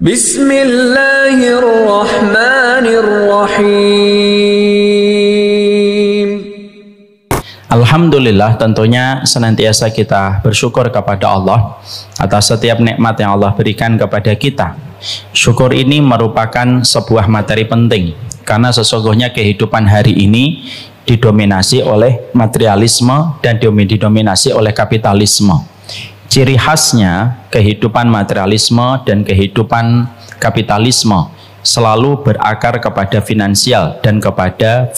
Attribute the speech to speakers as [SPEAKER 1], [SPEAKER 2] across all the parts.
[SPEAKER 1] Bismillahirrahmanirrahim.
[SPEAKER 2] Alhamdulillah, tentunya senantiasa kita bersyukur kepada Allah atas setiap nikmat yang Allah berikan kepada kita. Syukur ini merupakan sebuah materi penting karena sesungguhnya kehidupan hari ini didominasi oleh materialisme dan didominasi oleh kapitalisme. Ciri khasnya kehidupan materialisme dan kehidupan kapitalisme selalu berakar kepada finansial dan kepada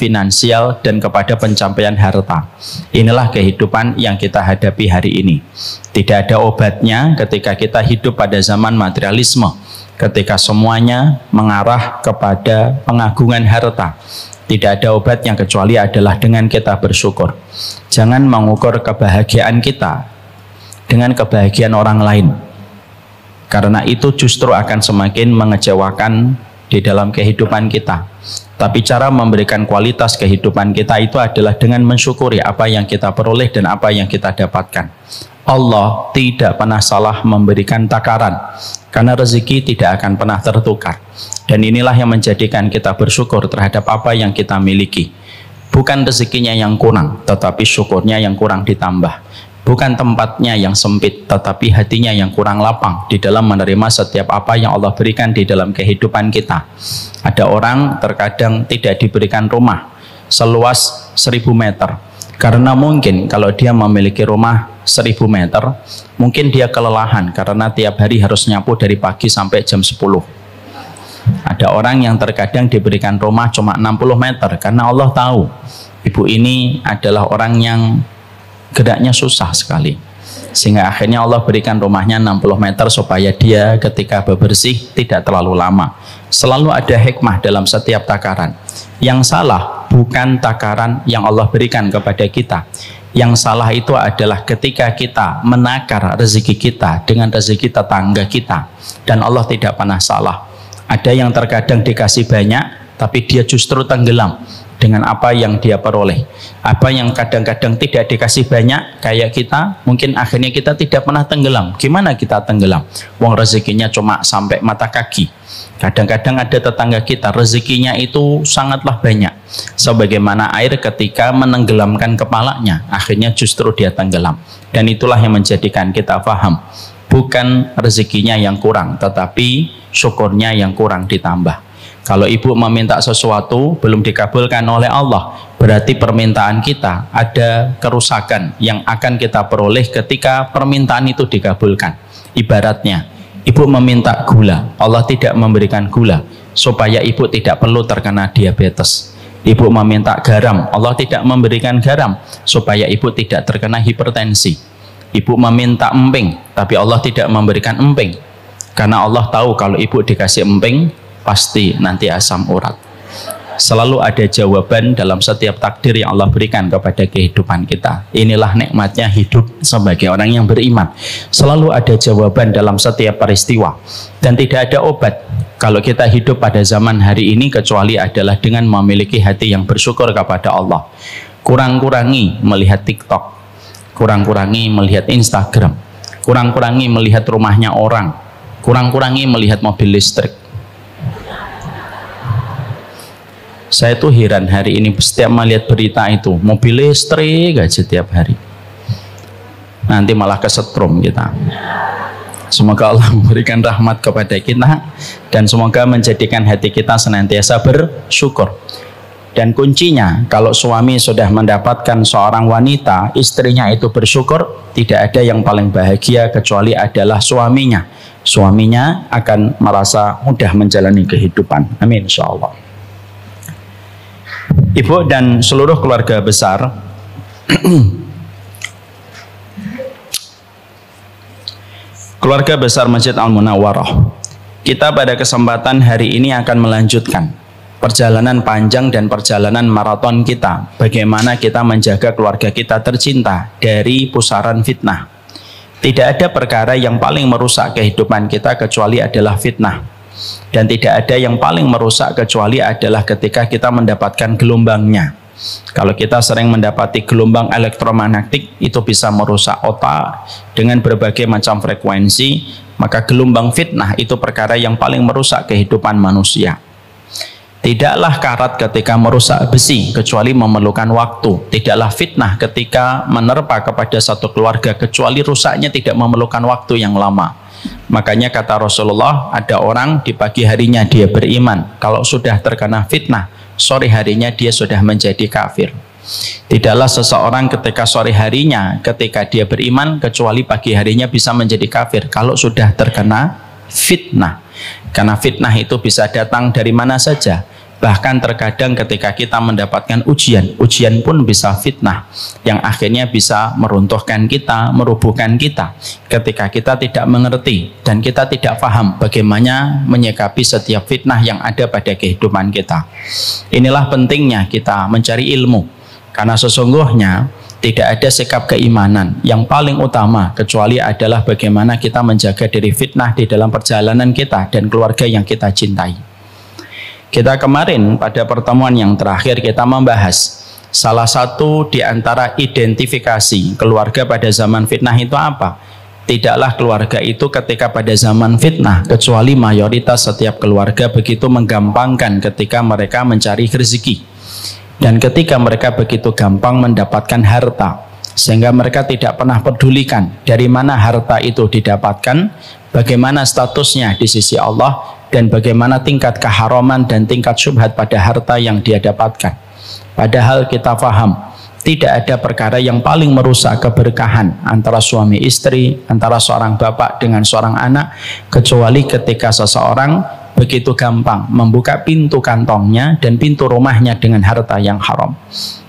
[SPEAKER 2] pencapaian harta. Inilah kehidupan yang kita hadapi hari ini. Tidak ada obatnya ketika kita hidup pada zaman materialisme, ketika semuanya mengarah kepada pengagungan harta. Tidak ada obat yang kecuali adalah dengan kita bersyukur. Jangan mengukur kebahagiaan kita dengan kebahagiaan orang lain, karena itu justru akan semakin mengecewakan di dalam kehidupan kita. Tapi cara memberikan kualitas kehidupan kita itu adalah dengan mensyukuri apa yang kita peroleh dan apa yang kita dapatkan. Allah tidak pernah salah memberikan takaran, karena rezeki tidak akan pernah tertukar. Dan inilah yang menjadikan kita bersyukur terhadap apa yang kita miliki. Bukan rezekinya yang kurang, tetapi syukurnya yang kurang ditambah. Bukan tempatnya yang sempit, tetapi hatinya yang kurang lapang di dalam menerima setiap apa yang Allah berikan di dalam kehidupan kita. Ada orang terkadang tidak diberikan rumah seluas 1000 meter, karena mungkin kalau dia memiliki rumah 1000 meter, mungkin dia kelelahan karena tiap hari harus nyapu dari pagi sampai jam 10. Ada orang yang terkadang diberikan rumah cuma 60 meter, karena Allah tahu ibu ini adalah orang yang geraknya susah sekali, sehingga akhirnya Allah berikan rumahnya 60 meter supaya dia ketika bebersih tidak terlalu lama. Selalu ada hikmah dalam setiap takaran. Yang salah bukan takaran yang Allah berikan kepada kita. Yang salah itu adalah ketika kita menakar rezeki kita dengan rezeki tetangga kita, dan Allah tidak pernah salah. Ada yang terkadang dikasih banyak tapi dia justru tenggelam dengan apa yang dia peroleh. Apa yang kadang-kadang tidak dikasih banyak kayak kita, mungkin akhirnya kita tidak pernah tenggelam. Gimana kita tenggelam? Wong rezekinya cuma sampai mata kaki. Kadang-kadang ada tetangga kita rezekinya itu sangatlah banyak, sebagaimana air ketika menenggelamkan kepalanya, akhirnya justru dia tenggelam. Dan itulah yang menjadikan kita paham, bukan rezekinya yang kurang, tetapi syukurnya yang kurang ditambah. Kalau ibu meminta sesuatu belum dikabulkan oleh Allah, berarti permintaan kita ada kerusakan yang akan kita peroleh ketika permintaan itu dikabulkan. Ibaratnya, ibu meminta gula, Allah tidak memberikan gula, supaya ibu tidak perlu terkena diabetes. Ibu meminta garam, Allah tidak memberikan garam, supaya ibu tidak terkena hipertensi. Ibu meminta emping, tapi Allah tidak memberikan emping, karena Allah tahu kalau ibu dikasih emping, pasti nanti asam urat. Selalu ada jawaban dalam setiap takdir yang Allah berikan kepada kehidupan kita. Inilah nikmatnya hidup sebagai orang yang beriman. Selalu ada jawaban dalam setiap peristiwa, dan tidak ada obat kalau kita hidup pada zaman hari ini kecuali adalah dengan memiliki hati yang bersyukur kepada Allah. Kurang-kurangi melihat TikTok, kurang-kurangi melihat Instagram, kurang-kurangi melihat rumahnya orang, kurang-kurangi melihat mobil listrik. Saya tuh heran hari ini setiap melihat berita itu, mobil listrik aja setiap hari. Nanti malah kesetrum kita. Semoga Allah memberikan rahmat kepada kita, dan semoga menjadikan hati kita senantiasa bersyukur. Dan kuncinya, kalau suami sudah mendapatkan seorang wanita, istrinya itu bersyukur, tidak ada yang paling bahagia kecuali adalah suaminya. Suaminya akan merasa mudah menjalani kehidupan. Amin insyaallah. Ibu dan seluruh keluarga besar, keluarga besar Masjid Al-Munawwarah, kita pada kesempatan hari ini akan melanjutkan perjalanan panjang dan perjalanan maraton kita, bagaimana kita menjaga keluarga kita tercinta dari pusaran fitnah. Tidak ada perkara yang paling merusak kehidupan kita kecuali adalah fitnah. Dan tidak ada yang paling merusak kecuali adalah ketika kita mendapatkan gelombangnya. Kalau kita sering mendapati gelombang elektromagnetik, itu bisa merusak otak dengan berbagai macam frekuensi, maka gelombang fitnah itu perkara yang paling merusak kehidupan manusia. Tidaklah karat ketika merusak besi kecuali memerlukan waktu. Tidaklah fitnah ketika menerpa kepada satu keluarga kecuali rusaknya tidak memerlukan waktu yang lama. Makanya kata Rasulullah, ada orang di pagi harinya dia beriman, kalau sudah terkena fitnah, sore harinya dia sudah menjadi kafir. Tidaklah seseorang ketika sore harinya ketika dia beriman kecuali pagi harinya bisa menjadi kafir kalau sudah terkena fitnah. Karena fitnah itu bisa datang dari mana saja. Bahkan terkadang ketika kita mendapatkan ujian pun bisa fitnah yang akhirnya bisa meruntuhkan kita, merubuhkan kita ketika kita tidak mengerti dan kita tidak paham bagaimana menyikapi setiap fitnah yang ada pada kehidupan kita. Inilah pentingnya kita mencari ilmu, karena sesungguhnya tidak ada sikap keimanan yang paling utama kecuali adalah bagaimana kita menjaga diri fitnah di dalam perjalanan kita dan keluarga yang kita cintai. Kita kemarin pada pertemuan yang terakhir kita membahas salah satu di antara identifikasi keluarga pada zaman fitnah itu apa? Tidaklah keluarga itu ketika pada zaman fitnah, kecuali mayoritas setiap keluarga begitu menggampangkan ketika mereka mencari rezeki. Dan ketika mereka begitu gampang mendapatkan harta, sehingga mereka tidak pernah pedulikan dari mana harta itu didapatkan, bagaimana statusnya di sisi Allah, dan bagaimana tingkat keharaman dan tingkat syubhat pada harta yang dia dapatkan. Padahal kita paham, tidak ada perkara yang paling merusak keberkahan antara suami istri, antara seorang bapak dengan seorang anak, kecuali ketika seseorang begitu gampang membuka pintu kantongnya dan pintu rumahnya dengan harta yang haram.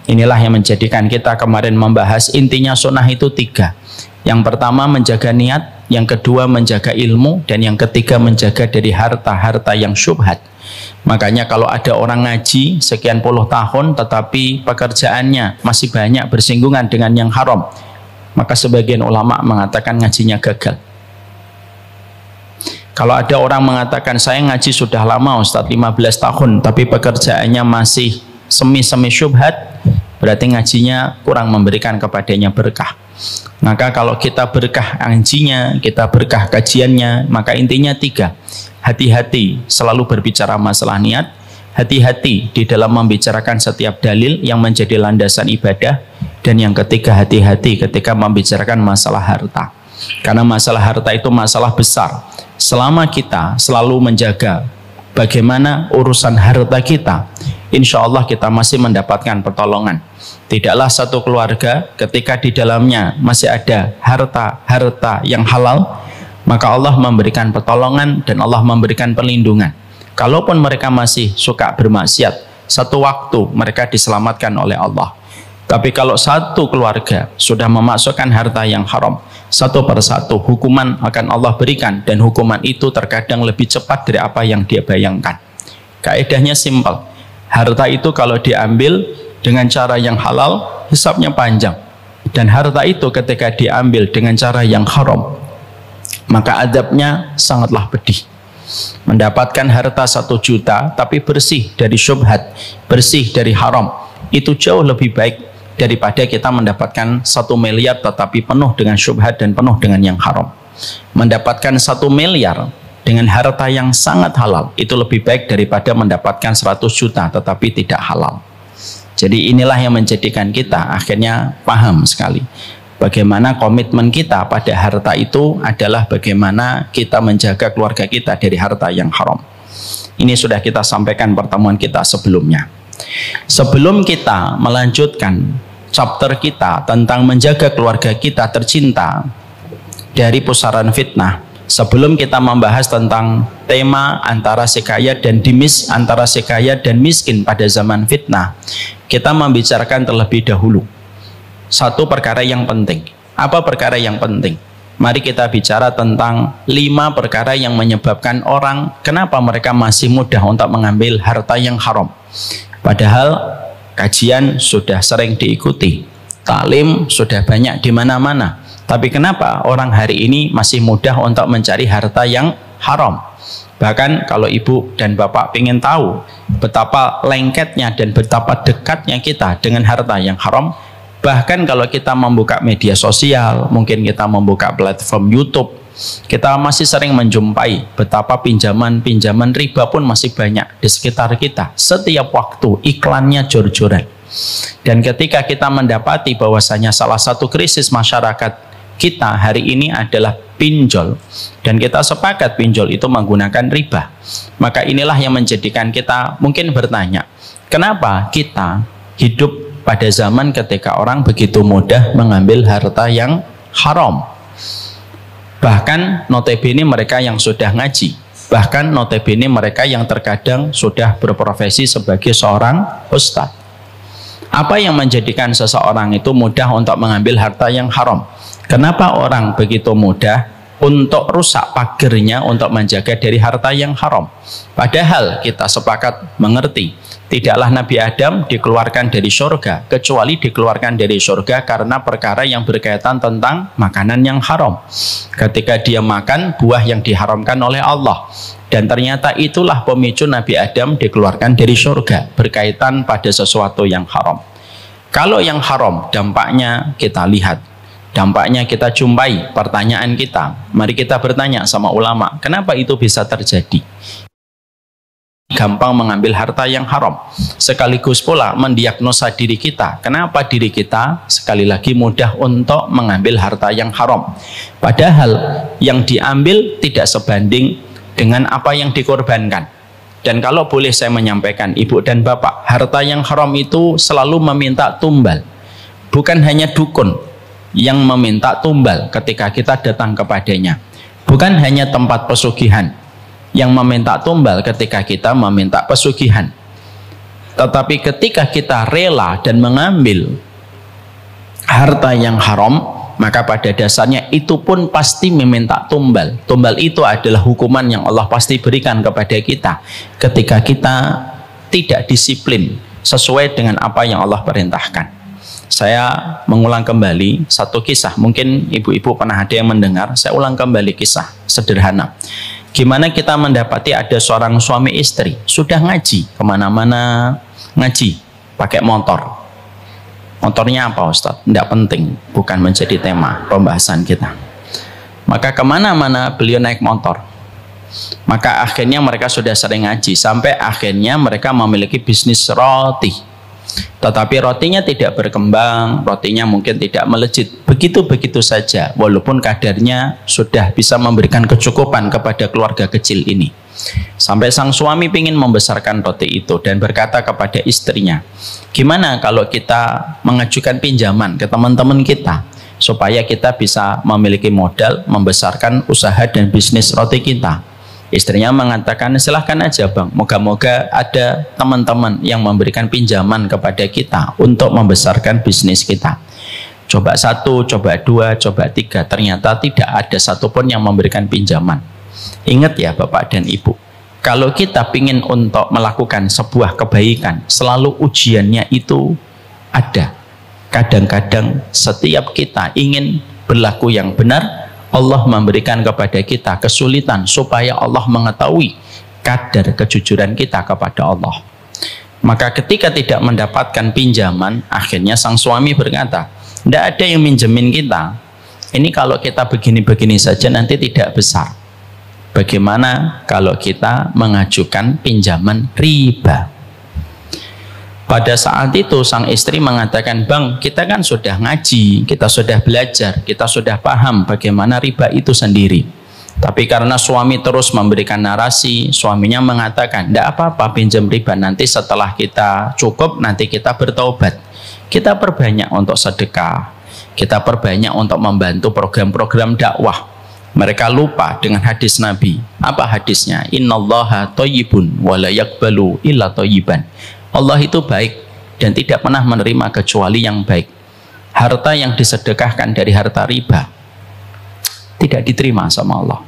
[SPEAKER 2] Inilah yang menjadikan kita kemarin membahas intinya sunnah itu 3. Yang pertama menjaga niat, yang kedua menjaga ilmu, dan yang ketiga menjaga dari harta-harta yang syubhat. Makanya kalau ada orang ngaji sekian puluh tahun tetapi pekerjaannya masih banyak bersinggungan dengan yang haram, maka sebagian ulama mengatakan ngajinya gagal. Kalau ada orang mengatakan saya ngaji sudah lama Ustadz 15 tahun tapi pekerjaannya masih semi-semi syubhat, berarti ngajinya kurang memberikan kepadanya berkah. Maka kalau kita berkah ngajinya, kita berkah kajiannya, maka intinya 3. Hati-hati selalu berbicara masalah niat, hati-hati di dalam membicarakan setiap dalil yang menjadi landasan ibadah, dan yang ketiga hati-hati ketika membicarakan masalah harta. Karena masalah harta itu masalah besar. Selama kita selalu menjaga bagaimana urusan harta kita, insya Allah kita masih mendapatkan pertolongan. Tidaklah satu keluarga ketika di dalamnya masih ada harta yang halal, maka Allah memberikan pertolongan dan Allah memberikan perlindungan. Kalaupun mereka masih suka bermaksiat, satu waktu mereka diselamatkan oleh Allah. Tapi kalau satu keluarga sudah memasukkan harta yang haram, satu persatu hukuman akan Allah berikan, dan hukuman itu terkadang lebih cepat dari apa yang dia bayangkan. Kaedahnya simpel, harta itu kalau diambil dengan cara yang halal, hisabnya panjang. Dan harta itu ketika diambil dengan cara yang haram, maka adabnya sangatlah pedih. Mendapatkan harta 1 juta tapi bersih dari syubhat, bersih dari haram, itu jauh lebih baik daripada kita mendapatkan 1 miliar tetapi penuh dengan syubhat dan penuh dengan yang haram. Mendapatkan 1 miliar dengan harta yang sangat halal itu lebih baik daripada mendapatkan 100 juta tetapi tidak halal. Jadi inilah yang menjadikan kita akhirnya paham sekali bagaimana komitmen kita pada harta itu adalah bagaimana kita menjaga keluarga kita dari harta yang haram. Ini sudah kita sampaikan pertemuan kita sebelumnya. Sebelum kita melanjutkan chapter kita tentang menjaga keluarga kita tercinta dari pusaran fitnah, sebelum kita membahas tentang tema antara si kaya dan antara si kaya dan miskin pada zaman fitnah, kita membicarakan terlebih dahulu satu perkara yang penting. Apa perkara yang penting? Mari kita bicara tentang 5 perkara yang menyebabkan orang kenapa mereka masih mudah untuk mengambil harta yang haram. Padahal kajian sudah sering diikuti, taklim sudah banyak di mana-mana, tapi kenapa orang hari ini masih mudah untuk mencari harta yang haram? Bahkan kalau ibu dan bapak ingin tahu betapa lengketnya dan betapa dekatnya kita dengan harta yang haram, bahkan kalau kita membuka media sosial, mungkin kita membuka platform YouTube, Kita masih sering menjumpai betapa pinjaman-pinjaman riba pun masih banyak di sekitar kita. Setiap waktu iklannya jor-joran. Dan ketika kita mendapati bahwasanya salah satu krisis masyarakat kita hari ini adalah pinjol, dan kita sepakat pinjol itu menggunakan riba, maka inilah yang menjadikan kita mungkin bertanya, kenapa kita hidup pada zaman ketika orang begitu mudah mengambil harta yang haram? Bahkan notabene mereka yang sudah ngaji, bahkan notabene mereka yang terkadang sudah berprofesi sebagai seorang ustadz. Apa yang menjadikan seseorang itu mudah untuk mengambil harta yang haram? Kenapa orang begitu mudah untuk rusak pagernya untuk menjaga dari harta yang haram? Padahal kita sepakat mengerti, tidaklah Nabi Adam dikeluarkan dari surga kecuali dikeluarkan dari surga karena perkara yang berkaitan tentang makanan yang haram. Ketika dia makan buah yang diharamkan oleh Allah, dan ternyata itulah pemicu Nabi Adam dikeluarkan dari surga berkaitan pada sesuatu yang haram. Kalau yang haram dampaknya kita lihat, dampaknya kita jumpai. Pertanyaan kita, mari kita bertanya sama ulama, kenapa itu bisa terjadi? Gampang mengambil harta yang haram, sekaligus pula mendiagnosa diri kita, kenapa diri kita sekali lagi mudah untuk mengambil harta yang haram, padahal yang diambil tidak sebanding dengan apa yang dikorbankan. Dan kalau boleh saya menyampaikan, ibu dan bapak, harta yang haram itu selalu meminta tumbal. Bukan hanya dukun yang meminta tumbal ketika kita datang kepadanya, bukan hanya tempat pesugihan yang meminta tumbal ketika kita meminta pesugihan, tetapi ketika kita rela dan mengambil harta yang haram, maka pada dasarnya itu pun pasti meminta tumbal. Tumbal itu adalah hukuman yang Allah pasti berikan kepada kita ketika kita tidak disiplin sesuai dengan apa yang Allah perintahkan. Saya mengulang kembali satu kisah, mungkin ibu-ibu pernah ada yang mendengar. Saya ulang kembali kisah sederhana. Gimana kita mendapati ada seorang suami istri sudah ngaji kemana-mana, ngaji pakai motor. Motornya apa Ustadz? Tidak penting, bukan menjadi tema pembahasan kita. Maka kemana-mana beliau naik motor. Maka akhirnya mereka sudah sering ngaji, sampai akhirnya mereka memiliki bisnis roti. Tetapi rotinya tidak berkembang, rotinya mungkin tidak melejit, begitu-begitu saja, walaupun kadarnya sudah bisa memberikan kecukupan kepada keluarga kecil ini. Sampai sang suami ingin membesarkan roti itu dan berkata kepada istrinya, gimana kalau kita mengajukan pinjaman ke teman-teman kita supaya kita bisa memiliki modal membesarkan usaha dan bisnis roti kita? Istrinya mengatakan, silahkan aja bang, moga-moga ada teman-teman yang memberikan pinjaman kepada kita untuk membesarkan bisnis kita. Coba satu, coba dua, coba tiga, ternyata tidak ada satupun yang memberikan pinjaman. Ingat ya Bapak dan Ibu, kalau kita ingin untuk melakukan sebuah kebaikan, selalu ujiannya itu ada. Kadang-kadang setiap kita ingin berlaku yang benar, Allah memberikan kepada kita kesulitan supaya Allah mengetahui kadar kejujuran kita kepada Allah. Maka ketika tidak mendapatkan pinjaman, akhirnya sang suami berkata, tidak ada yang minjemin kita. Ini kalau kita begini-begini saja nanti tidak besar. Bagaimana kalau kita mengajukan pinjaman riba? Pada saat itu sang istri mengatakan, bang, kita kan sudah ngaji, kita sudah belajar, kita sudah paham bagaimana riba itu sendiri. Tapi karena suami terus memberikan narasi, suaminya mengatakan, tidak apa-apa pinjam riba, nanti setelah kita cukup, nanti kita bertaubat. Kita perbanyak untuk sedekah, kita perbanyak untuk membantu program-program dakwah. Mereka lupa dengan hadis Nabi. Apa hadisnya? Innallaha thayyibun wa la yaqbalu illa thayyiban. Allah itu baik dan tidak pernah menerima kecuali yang baik. Harta yang disedekahkan dari harta riba tidak diterima sama Allah.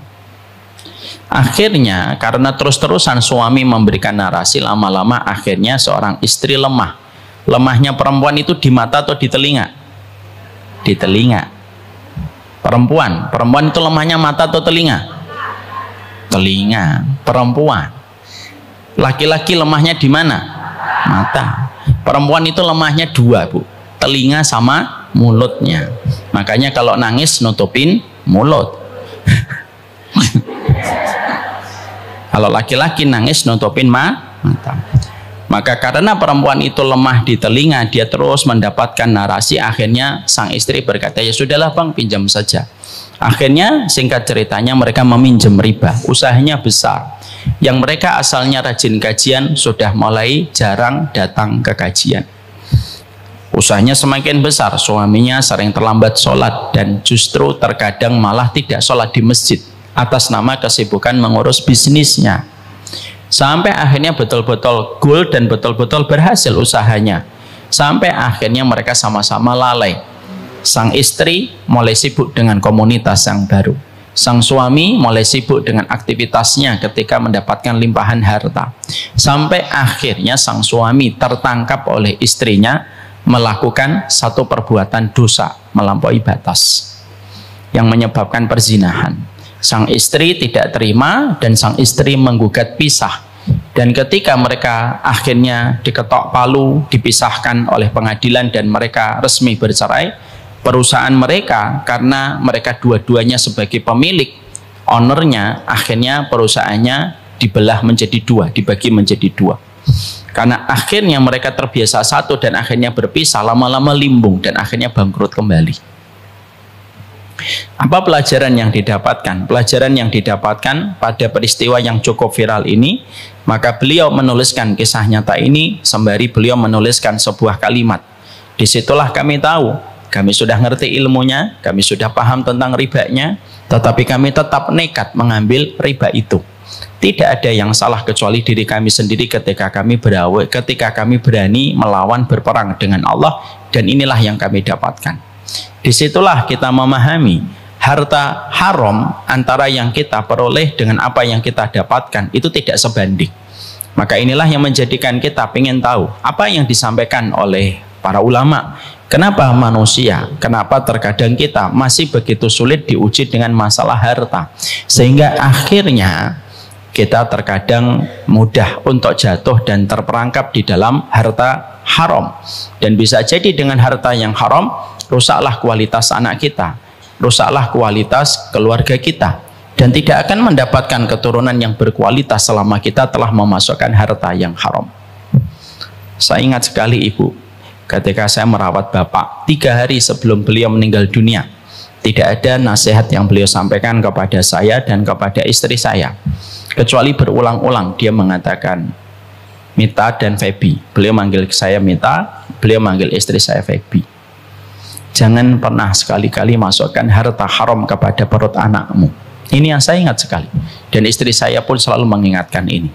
[SPEAKER 2] Akhirnya karena terus-terusan suami memberikan narasi, lama-lama akhirnya seorang istri lemah. Lemahnya perempuan itu di mata atau di telinga? Di telinga. Perempuan itu lemahnya mata atau telinga? Telinga. Perempuan. Laki-laki lemahnya di mana? Mata. Perempuan itu lemahnya dua, Bu, telinga sama mulutnya. Makanya kalau nangis nutupin mulut. Kalau laki-laki nangis nutupin mata. Maka karena perempuan itu lemah di telinga, dia terus mendapatkan narasi. Akhirnya sang istri berkata, ya sudahlah bang, pinjam saja. Akhirnya singkat ceritanya mereka meminjam riba. Usahanya besar. Yang mereka asalnya rajin kajian sudah mulai jarang datang ke kajian. Usahanya semakin besar. Suaminya sering terlambat sholat dan justru terkadang malah tidak sholat di masjid atas nama kesibukan mengurus bisnisnya. Sampai akhirnya betul-betul goal dan betul-betul berhasil usahanya. Sampai akhirnya mereka sama-sama lalai. Sang istri mulai sibuk dengan komunitas yang baru. Sang suami mulai sibuk dengan aktivitasnya ketika mendapatkan limpahan harta. Sampai akhirnya sang suami tertangkap oleh istrinya melakukan satu perbuatan dosa melampaui batas yang menyebabkan perzinahan. Sang istri tidak terima dan sang istri menggugat pisah. Dan ketika mereka akhirnya diketok palu, dipisahkan oleh pengadilan dan mereka resmi bercerai, perusahaan mereka, karena mereka dua-duanya sebagai pemilik, ownernya, akhirnya perusahaannya dibelah menjadi dua, dibagi menjadi dua. Karena akhirnya mereka terbiasa satu dan akhirnya berpisah, lama-lama limbung dan akhirnya bangkrut kembali. Apa pelajaran yang didapatkan? Pelajaran yang didapatkan pada peristiwa yang cukup viral ini, maka beliau menuliskan kisah nyata ini sembari beliau menuliskan sebuah kalimat. Disitulah kami tahu, kami sudah ngerti ilmunya, kami sudah paham tentang ribanya, tetapi kami tetap nekat mengambil riba itu. Tidak ada yang salah kecuali diri kami sendiri ketika kami berani melawan berperang dengan Allah, dan inilah yang kami dapatkan. Disitulah kita memahami harta haram antara yang kita peroleh dengan apa yang kita dapatkan itu tidak sebanding. Maka inilah yang menjadikan kita ingin tahu apa yang disampaikan oleh para ulama. Kenapa manusia, kenapa terkadang kita masih begitu sulit diuji dengan masalah harta, sehingga akhirnya kita terkadang mudah untuk jatuh dan terperangkap di dalam harta haram. Dan bisa jadi dengan harta yang haram rusaklah kualitas anak kita, rusaklah kualitas keluarga kita, dan tidak akan mendapatkan keturunan yang berkualitas selama kita telah memasukkan harta yang haram. Saya ingat sekali ibu, ketika saya merawat bapak 3 hari sebelum beliau meninggal dunia, tidak ada nasihat yang beliau sampaikan kepada saya dan kepada istri saya, kecuali berulang-ulang dia mengatakan Mita dan Febi. Beliau manggil saya Mita, beliau manggil istri saya Febi. Jangan pernah sekali-kali masukkan harta haram kepada perut anakmu. Ini yang saya ingat sekali. Dan istri saya pun selalu mengingatkan ini.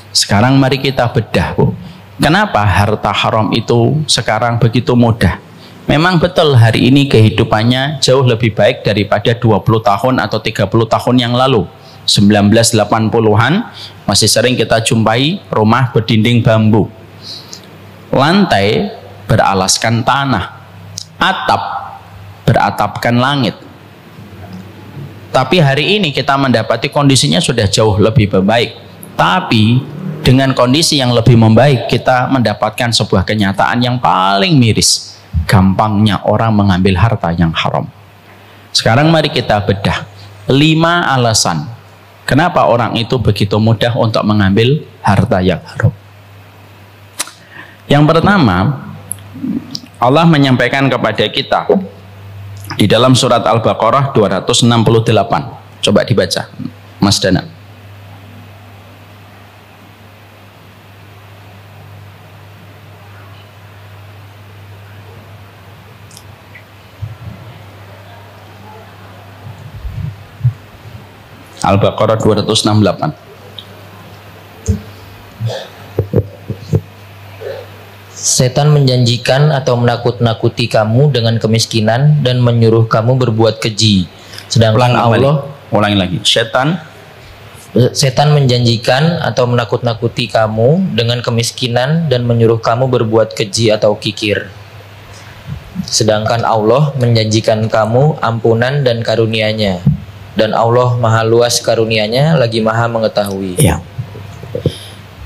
[SPEAKER 2] Sekarang mari kita bedah, Bu. Kenapa harta haram itu sekarang begitu mudah? Memang betul hari ini kehidupannya jauh lebih baik daripada 20 tahun atau 30 tahun yang lalu. 1980-an masih sering kita jumpai rumah berdinding bambu. Lantai beralaskan tanah. Atap beratapkan langit. Tapi hari ini kita mendapati kondisinya sudah jauh lebih baik. Tapi dengan kondisi yang lebih membaik, kita mendapatkan sebuah kenyataan yang paling miris. Gampangnya orang mengambil harta yang haram. Sekarang mari kita bedah 5 alasan kenapa orang itu begitu mudah untuk mengambil harta yang haram. Yang pertama, Allah menyampaikan kepada kita di dalam surat Al-Baqarah 268. Coba dibaca, Mas Dana. Al-Baqarah 268.
[SPEAKER 1] Setan menjanjikan atau menakut-nakuti kamu dengan kemiskinan dan menyuruh kamu berbuat keji. Sedangkan
[SPEAKER 2] ulangi lagi.
[SPEAKER 1] Setan menjanjikan atau menakut-nakuti kamu dengan kemiskinan dan menyuruh kamu berbuat keji atau kikir. Sedangkan Allah menjanjikan kamu ampunan dan karunia-Nya. Dan Allah maha luas karunia-Nya, lagi maha mengetahui.
[SPEAKER 2] Ya.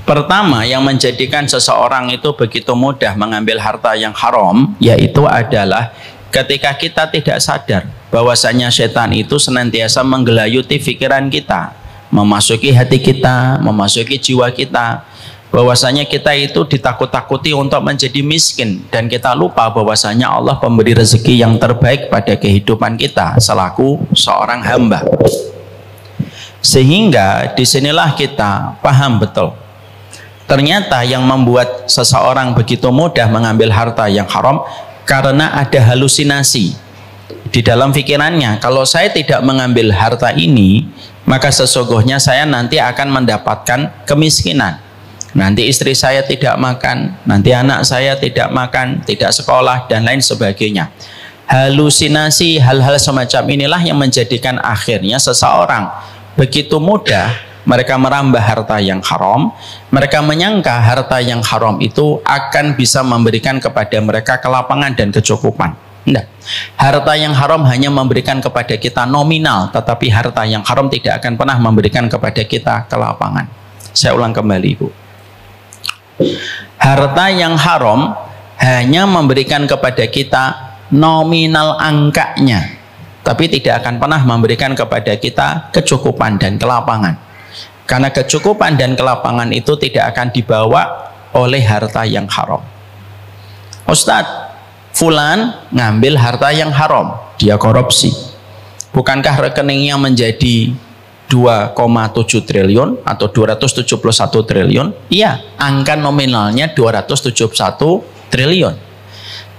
[SPEAKER 2] Pertama yang menjadikan seseorang itu begitu mudah mengambil harta yang haram, yaitu adalah ketika kita tidak sadar bahwasanya setan itu senantiasa menggelayuti pikiran kita, memasuki hati kita, memasuki jiwa kita, bahwasanya kita itu ditakut-takuti untuk menjadi miskin, dan kita lupa bahwasanya Allah pemberi rezeki yang terbaik pada kehidupan kita selaku seorang hamba. Sehingga disinilah kita paham betul, ternyata yang membuat seseorang begitu mudah mengambil harta yang haram karena ada halusinasi di dalam pikirannya. Kalau saya tidak mengambil harta ini, maka sesungguhnya saya nanti akan mendapatkan kemiskinan. Nanti istri saya tidak makan, nanti anak saya tidak makan, tidak sekolah, dan lain sebagainya. Halusinasi, hal-hal semacam inilah yang menjadikan akhirnya seseorang begitu mudah mereka merambah harta yang haram. Mereka menyangka harta yang haram itu akan bisa memberikan kepada mereka kelapangan dan kecukupan. Tidak. Harta yang haram hanya memberikan kepada kita nominal, tetapi harta yang haram tidak akan pernah memberikan kepada kita kelapangan. Saya ulang kembali, Ibu. Harta yang haram hanya memberikan kepada kita nominal angkanya, tapi tidak akan pernah memberikan kepada kita kecukupan dan kelapangan. Karena kecukupan dan kelapangan itu tidak akan dibawa oleh harta yang haram. Ustadz, fulan ngambil harta yang haram, dia korupsi. Bukankah rekeningnya menjadi 2,7 triliun atau 271 triliun? Iya, angka nominalnya 271 triliun.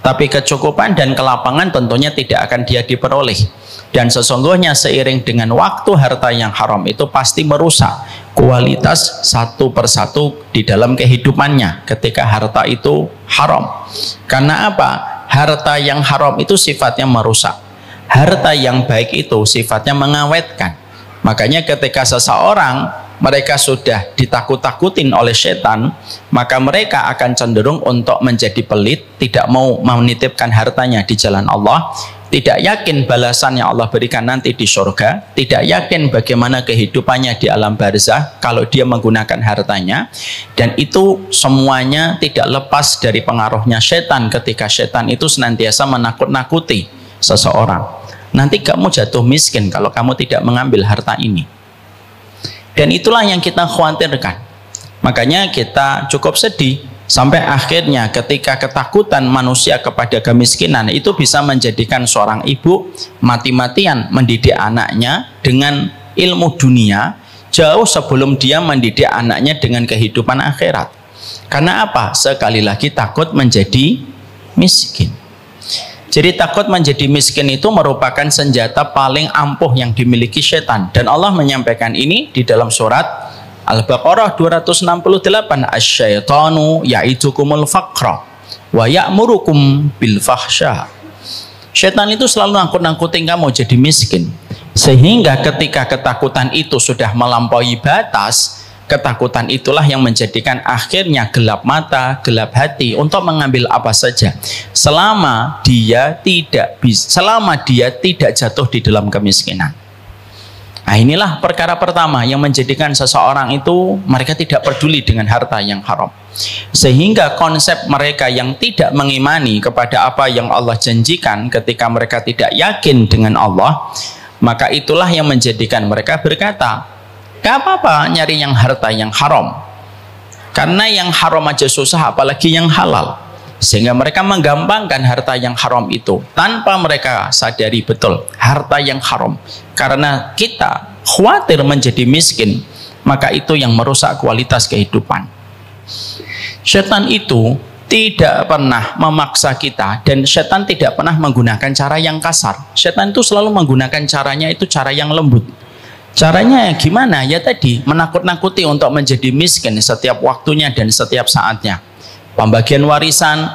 [SPEAKER 2] Tapi kecukupan dan kelapangan tentunya tidak akan dia diperoleh. Dan sesungguhnya seiring dengan waktu harta yang haram itu pasti merusak kualitas satu persatu di dalam kehidupannya ketika harta itu haram. Karena apa? Harta yang haram itu sifatnya merusak. Harta yang baik itu sifatnya mengawetkan. Makanya ketika seseorang mereka sudah ditakut-takutin oleh setan, maka mereka akan cenderung untuk menjadi pelit, tidak mau menitipkan hartanya di jalan Allah, tidak yakin balasan yang Allah berikan nanti di surga, tidak yakin bagaimana kehidupannya di alam barzah kalau dia menggunakan hartanya. Dan itu semuanya tidak lepas dari pengaruhnya setan ketika setan itu senantiasa menakut-nakuti seseorang. Nanti kamu jatuh miskin kalau kamu tidak mengambil harta ini. Dan itulah yang kita khawatirkan. Makanya kita cukup sedih sampai akhirnya ketika ketakutan manusia kepada kemiskinan itu bisa menjadikan seorang ibu mati-matian mendidik anaknya dengan ilmu dunia jauh sebelum dia mendidik anaknya dengan kehidupan akhirat. Karena apa? Sekali lagi takut menjadi miskin. Jadi takut menjadi miskin itu merupakan senjata paling ampuh yang dimiliki setan. Dan Allah menyampaikan ini di dalam surat Al-Baqarah 268. Asy-syaitanu ya'idukumul faqra wa ya'murukum bil fahsya. Setan itu selalu nakut-nakutin kamu jadi miskin. Sehingga ketika ketakutan itu sudah melampaui batas, ketakutan itulah yang menjadikan akhirnya gelap mata, gelap hati untuk mengambil apa saja selama dia tidak jatuh di dalam kemiskinan. Nah, inilah perkara pertama yang menjadikan seseorang itu mereka tidak peduli dengan harta yang haram. Sehingga konsep mereka yang tidak mengimani kepada apa yang Allah janjikan ketika mereka tidak yakin dengan Allah, maka itulah yang menjadikan mereka berkata, gak apa-apa nyari yang harta yang haram, karena yang haram aja susah apalagi yang halal. Sehingga mereka menggampangkan harta yang haram itu tanpa mereka sadari betul harta yang haram. Karena kita khawatir menjadi miskin, maka itu yang merusak kualitas kehidupan. Setan itu tidak pernah memaksa kita, dan setan tidak pernah menggunakan cara yang kasar. Setan itu selalu menggunakan caranya itu cara yang lembut. Caranya gimana? Ya tadi, menakut-nakuti untuk menjadi miskin setiap waktunya dan setiap saatnya. Pembagian warisan,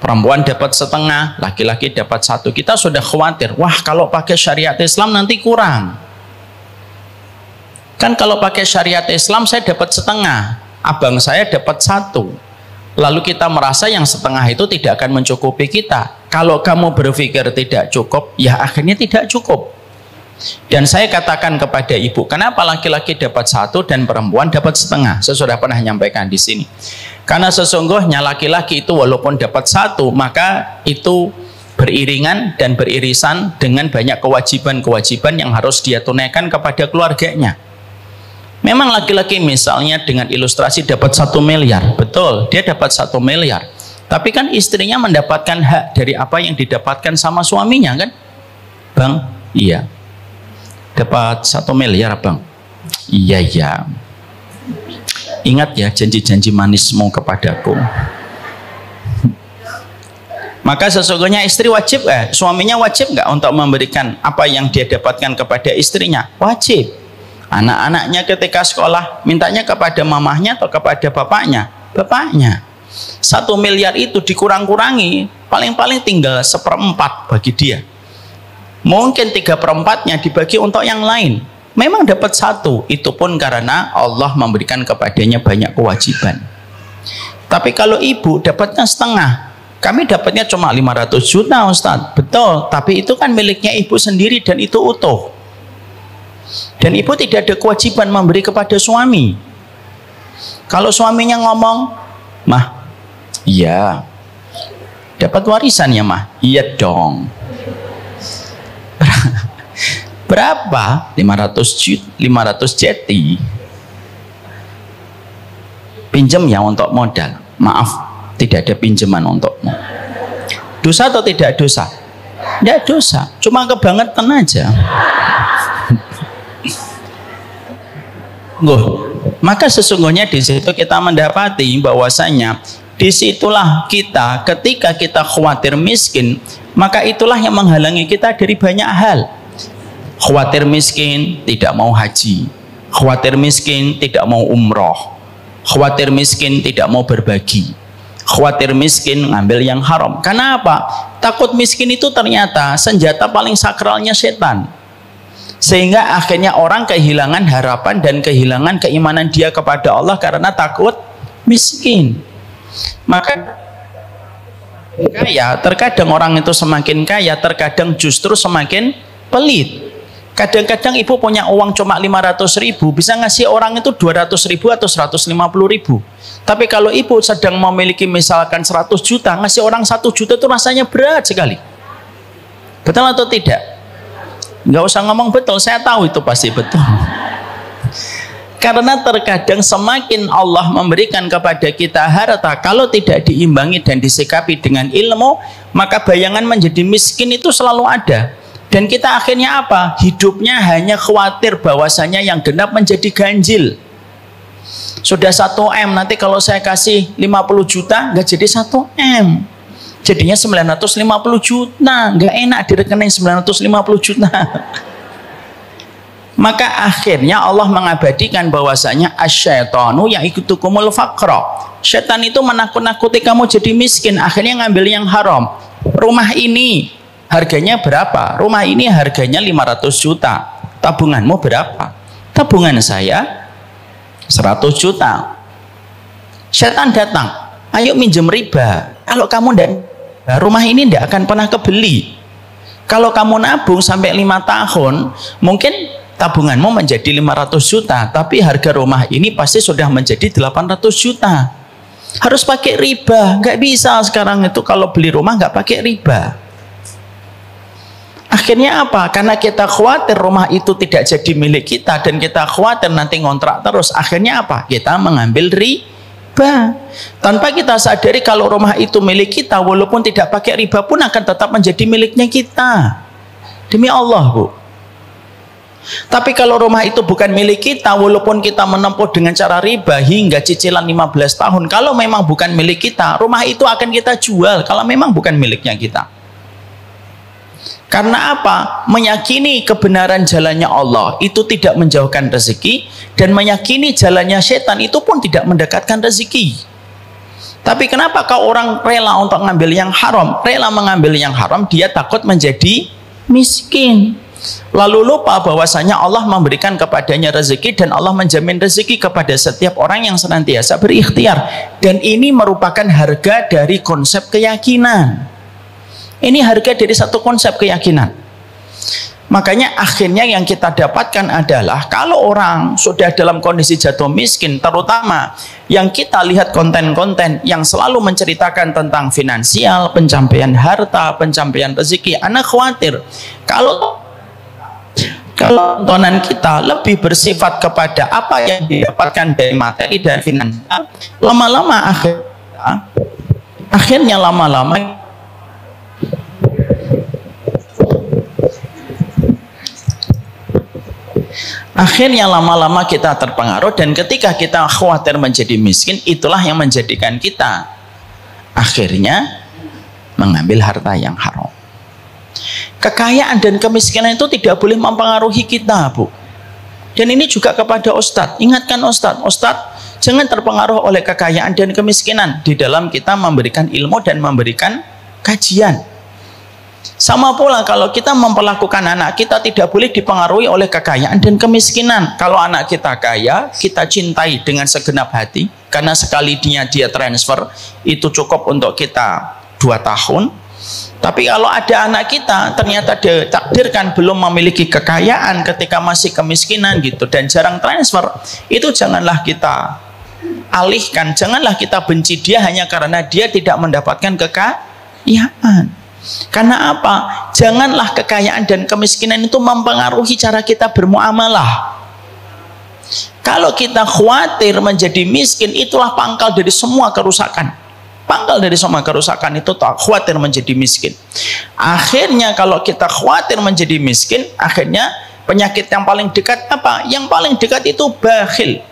[SPEAKER 2] perempuan dapat setengah, laki-laki dapat satu. Kita sudah khawatir, wah kalau pakai syariat Islam nanti kurang. Kan kalau pakai syariat Islam saya dapat setengah, abang saya dapat satu. Lalu kita merasa yang setengah itu tidak akan mencukupi kita. Kalau kamu berpikir tidak cukup, ya akhirnya tidak cukup. Dan saya katakan kepada ibu, kenapa laki-laki dapat satu dan perempuan dapat setengah? Saya sudah pernah menyampaikan di sini. Karena sesungguhnya laki-laki itu walaupun dapat satu, maka itu beriringan dan beririsan dengan banyak kewajiban-kewajiban yang harus dia tunaikan kepada keluarganya. Memang laki-laki misalnya dengan ilustrasi dapat 1 miliar, betul, dia dapat 1 miliar. Tapi kan istrinya mendapatkan hak dari apa yang didapatkan sama suaminya kan? Bang, iya. Dapat 1 miliar bang. Iya ya. Ingat ya janji-janji manismu kepadaku. Maka sesungguhnya istri wajib, suaminya wajib nggak untuk memberikan apa yang dia dapatkan kepada istrinya? Wajib. Anak-anaknya ketika sekolah mintanya kepada mamahnya atau kepada bapaknya? Bapaknya. 1 miliar itu dikurang-kurangi, paling-paling tinggal 1/4 bagi dia. Mungkin 3/4-nya dibagi untuk yang lain. Memang dapat 1, itu pun karena Allah memberikan kepadanya banyak kewajiban. Tapi kalau ibu dapatnya setengah, kami dapatnya cuma 500 juta Ustadz, betul, tapi itu kan miliknya ibu sendiri dan itu utuh. Dan ibu tidak ada kewajiban memberi kepada suami. Kalau suaminya ngomong, mah, iya, dapat warisan ya mah, iya dong. Berapa? 500 jeti. Pinjam ya untuk modal. Maaf, tidak ada pinjaman untukmu. Dosa atau tidak dosa? Tidak dosa, cuma kebangetan aja. Maka sesungguhnya di situ kita mendapati bahwasanya disitulah kita ketika kita khawatir miskin, maka itulah yang menghalangi kita dari banyak hal. Khawatir miskin tidak mau haji, khawatir miskin tidak mau umroh, khawatir miskin tidak mau berbagi, khawatir miskin ngambil yang haram. Karena apa? Takut miskin itu ternyata senjata paling sakralnya setan, sehingga akhirnya orang kehilangan harapan dan kehilangan keimanan dia kepada Allah karena takut miskin. Maka kaya, terkadang orang itu semakin kaya, terkadang justru semakin pelit. Kadang-kadang ibu punya uang cuma 500.000, bisa ngasih orang itu 200.000 atau 150.000. Tapi kalau ibu sedang memiliki misalkan 100 juta, ngasih orang 1 juta itu rasanya berat sekali. Betul atau tidak? Nggak usah ngomong betul, saya tahu itu pasti betul. Karena terkadang semakin Allah memberikan kepada kita harta, kalau tidak diimbangi dan disikapi dengan ilmu, maka bayangan menjadi miskin itu selalu ada. Dan kita akhirnya apa? Hidupnya hanya khawatir bahwasanya yang genap menjadi ganjil. Sudah 1 M, nanti kalau saya kasih 50 juta, nggak jadi 1 M. Jadinya 950 juta. Nggak enak di rekening 950 juta. Maka akhirnya Allah mengabadikan bahwasanya asyaitanu ya'ikutukumul faqra. Setan itu menakut-nakuti kamu jadi miskin, akhirnya ngambil yang haram. Rumah ini harganya berapa? Rumah ini harganya 500 juta. Tabunganmu berapa? Tabungan saya 100 juta. Setan datang, ayo minjem riba. Kalau kamu dan rumah ini tidak akan pernah kebeli. Kalau kamu nabung sampai 5 tahun, mungkin tabunganmu menjadi 500 juta, tapi harga rumah ini pasti sudah menjadi 800 juta. Harus pakai riba, nggak bisa sekarang itu kalau beli rumah nggak pakai riba. Akhirnya apa? Karena kita khawatir rumah itu tidak jadi milik kita dan kita khawatir nanti ngontrak terus. Akhirnya apa? Kita mengambil riba. Tanpa kita sadari kalau rumah itu milik kita, walaupun tidak pakai riba pun akan tetap menjadi miliknya kita. Demi Allah, Bu. Tapi kalau rumah itu bukan milik kita, walaupun kita menempuh dengan cara riba hingga cicilan 15 tahun, kalau memang bukan milik kita, rumah itu akan kita jual kalau memang bukan miliknya kita. Karena apa? Meyakini kebenaran jalannya Allah itu tidak menjauhkan rezeki, dan meyakini jalannya setan itu pun tidak mendekatkan rezeki. Tapi kenapa kau orang rela untuk mengambil yang haram? Rela mengambil yang haram, dia takut menjadi miskin. Lalu lupa bahwasanya Allah memberikan kepadanya rezeki dan Allah menjamin rezeki kepada setiap orang yang senantiasa berikhtiar. Dan ini merupakan harga dari konsep keyakinan. Ini harga dari satu konsep keyakinan. Makanya akhirnya yang kita dapatkan adalah kalau orang sudah dalam kondisi jatuh miskin, terutama yang kita lihat konten-konten yang selalu menceritakan tentang finansial, pencapaian harta, pencapaian rezeki, anak khawatir kalau tontonan kita lebih bersifat kepada apa yang didapatkan dari materi dan finansial, lama-lama akhirnya lama-lama kita terpengaruh, dan ketika kita khawatir menjadi miskin, itulah yang menjadikan kita akhirnya mengambil harta yang haram. Kekayaan dan kemiskinan itu tidak boleh mempengaruhi kita, Bu. Dan ini juga kepada Ustadz. Ingatkan Ustadz, jangan terpengaruh oleh kekayaan dan kemiskinan di dalam kita memberikan ilmu dan memberikan kajian. Sama pula kalau kita memperlakukan anak kita tidak boleh dipengaruhi oleh kekayaan dan kemiskinan. Kalau anak kita kaya, kita cintai dengan segenap hati, karena sekali dia transfer itu cukup untuk kita 2 tahun. Tapi kalau ada anak kita ternyata ditakdirkan belum memiliki kekayaan ketika masih kemiskinan gitu dan jarang transfer, itu janganlah kita alihkan, janganlah kita benci dia hanya karena dia tidak mendapatkan kekayaan. Karena apa? Janganlah kekayaan dan kemiskinan itu mempengaruhi cara kita bermuamalah. Kalau kita khawatir menjadi miskin, itulah pangkal dari semua kerusakan. Pangkal dari semua kerusakan itu khawatir menjadi miskin. Akhirnya kalau kita khawatir menjadi miskin, akhirnya penyakit yang paling dekat apa? Yang paling dekat itu bakhil.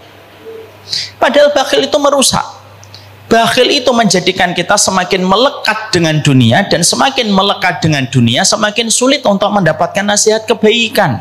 [SPEAKER 2] Padahal bakhil itu merusak. Bakhil itu menjadikan kita semakin melekat dengan dunia, dan semakin melekat dengan dunia semakin sulit untuk mendapatkan nasihat kebaikan.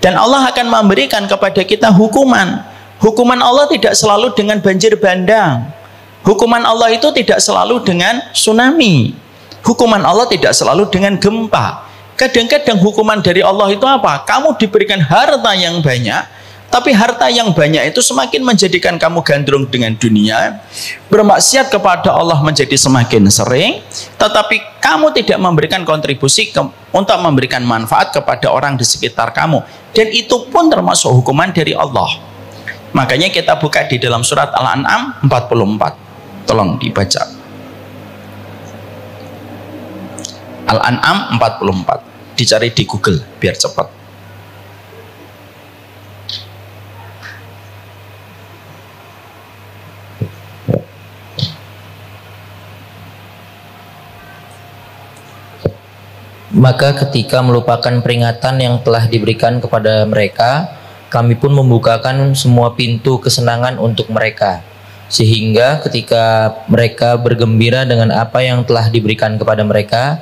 [SPEAKER 2] Dan Allah akan memberikan kepada kita hukuman. Hukuman Allah tidak selalu dengan banjir bandang. Hukuman Allah itu tidak selalu dengan tsunami. Hukuman Allah tidak selalu dengan gempa. Kadang-kadang hukuman dari Allah itu apa? Kamu diberikan harta yang banyak, tapi harta yang banyak itu semakin menjadikan kamu gandrung dengan dunia, bermaksiat kepada Allah menjadi semakin sering, tetapi kamu tidak memberikan kontribusi untuk memberikan manfaat kepada orang di sekitar kamu. Dan itu pun termasuk hukuman dari Allah. Makanya kita buka di dalam surat Al-An'am 44. Tolong dibaca. Al-An'am 44. Dicari di Google biar cepat.
[SPEAKER 1] Maka ketika melupakan peringatan yang telah diberikan kepada mereka, kami pun membukakan semua pintu kesenangan untuk mereka, sehingga ketika mereka bergembira dengan apa yang telah diberikan kepada mereka,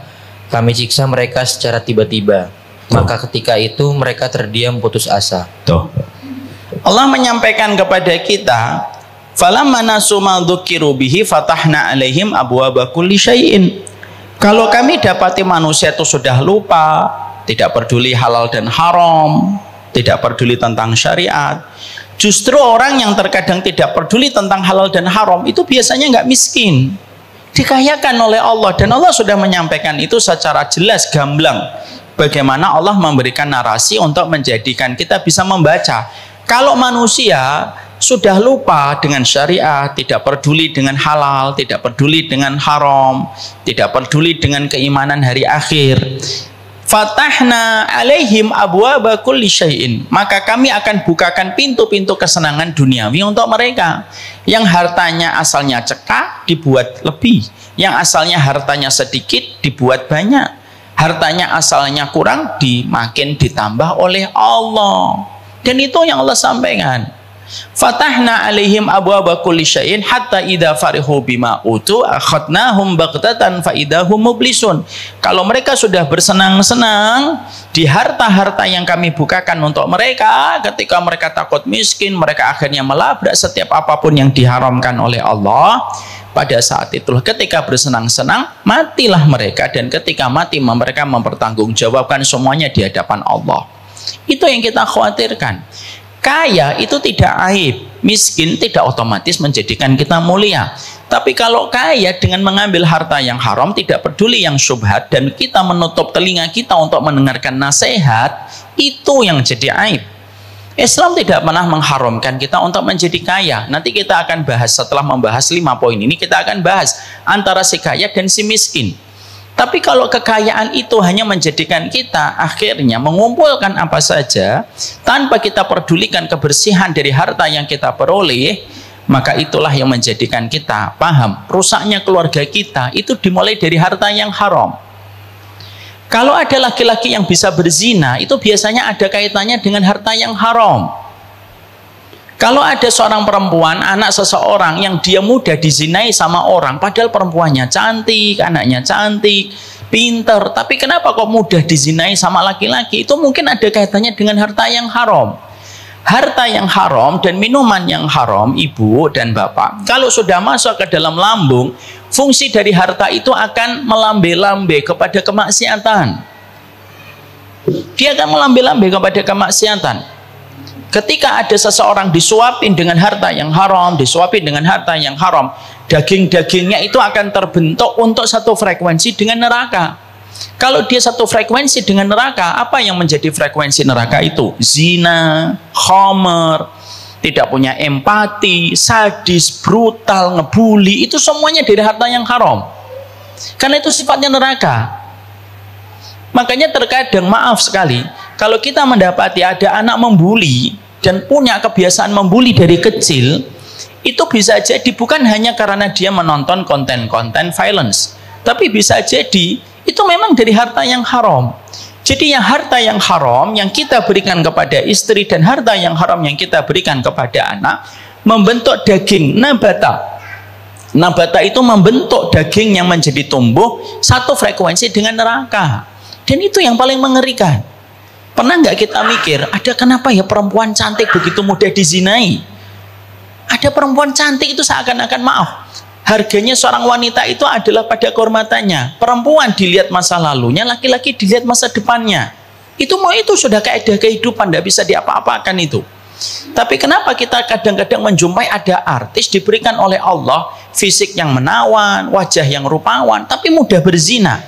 [SPEAKER 1] kami siksa mereka secara tiba-tiba. Maka ketika itu mereka terdiam putus asa.
[SPEAKER 2] Tuh. Allah menyampaikan kepada kita, falamma nasu ma dzukiru bihi fatahna alaihim abwaaba kulli syai'in. Kalau kami dapati manusia itu sudah lupa, tidak peduli halal dan haram, tidak peduli tentang syariat, justru orang yang terkadang tidak peduli tentang halal dan haram itu biasanya nggak miskin, dikayakan oleh Allah. Dan Allah sudah menyampaikan itu secara jelas gamblang. Bagaimana Allah memberikan narasi untuk menjadikan kita bisa membaca. Kalau manusia sudah lupa dengan syariat, tidak peduli dengan halal, tidak peduli dengan haram, tidak peduli dengan keimanan hari akhir, fatahna alaihim abwaaba kulli syai'in, maka kami akan bukakan pintu-pintu kesenangan duniawi untuk mereka. Yang hartanya asalnya cekak dibuat lebih, yang asalnya hartanya sedikit dibuat banyak, hartanya asalnya kurang makin ditambah oleh Allah. Dan itu yang Allah sampaikan. Fatahna alaihim abwaaba kulli syai'in hatta idza farihu bima utu akhadnahum baghtatan fa idahum mublisun. Kalau mereka sudah bersenang-senang di harta-harta yang kami bukakan untuk mereka, ketika mereka takut miskin, mereka akhirnya melabrak setiap apapun yang diharamkan oleh Allah. Pada saat itulah ketika bersenang-senang matilah mereka, dan ketika mati mereka mempertanggungjawabkan semuanya di hadapan Allah. Itu yang kita khawatirkan. Kaya itu tidak aib, miskin tidak otomatis menjadikan kita mulia. Tapi kalau kaya dengan mengambil harta yang haram, tidak peduli yang syubhat, dan kita menutup telinga kita untuk mendengarkan nasihat, itu yang jadi aib. Islam tidak pernah mengharamkan kita untuk menjadi kaya. Nanti kita akan bahas, setelah membahas 5 poin ini, kita akan bahas antara si kaya dan si miskin. Tapi kalau kekayaan itu hanya menjadikan kita akhirnya mengumpulkan apa saja tanpa kita pedulikan kebersihan dari harta yang kita peroleh, maka itulah yang menjadikan kita paham rusaknya keluarga kita itu dimulai dari harta yang haram. Kalau ada laki-laki yang bisa berzina, itu biasanya ada kaitannya dengan harta yang haram. Kalau ada seorang perempuan, anak seseorang yang dia mudah dizinai sama orang, padahal perempuannya cantik, anaknya cantik, pinter, tapi kenapa kok mudah dizinai sama laki-laki? Itu mungkin ada kaitannya dengan harta yang haram. Harta yang haram dan minuman yang haram, ibu dan bapak, kalau sudah masuk ke dalam lambung, fungsi dari harta itu akan melambe-lambe kepada kemaksiatan. Dia akan melambe-lambe kepada kemaksiatan. Ketika ada seseorang disuapin dengan harta yang haram, disuapin dengan harta yang haram, daging-dagingnya itu akan terbentuk untuk satu frekuensi dengan neraka. Kalau dia satu frekuensi dengan neraka, apa yang menjadi frekuensi neraka itu? Zina, khamr, tidak punya empati, sadis, brutal, ngebully, itu semuanya dari harta yang haram. Karena itu sifatnya neraka. Makanya terkadang, maaf sekali, kalau kita mendapati ada anak membuli dan punya kebiasaan membuli dari kecil, itu bisa jadi bukan hanya karena dia menonton konten-konten violence, tapi bisa jadi itu memang dari harta yang haram. Jadi yang harta yang haram yang kita berikan kepada istri dan harta yang haram yang kita berikan kepada anak membentuk daging nabata. Nabata itu membentuk daging yang menjadi tumbuh satu frekuensi dengan neraka. Dan itu yang paling mengerikan. Pernah nggak kita mikir, ada kenapa ya perempuan cantik begitu mudah dizinai? Ada perempuan cantik itu seakan-akan, maaf, harganya seorang wanita itu adalah pada kehormatannya. Perempuan dilihat masa lalunya, laki-laki dilihat masa depannya. Itu sudah kaidah kehidupan, tidak bisa diapa-apakan itu. Tapi kenapa kita kadang-kadang menjumpai ada artis diberikan oleh Allah fisik yang menawan, wajah yang rupawan, tapi mudah berzina.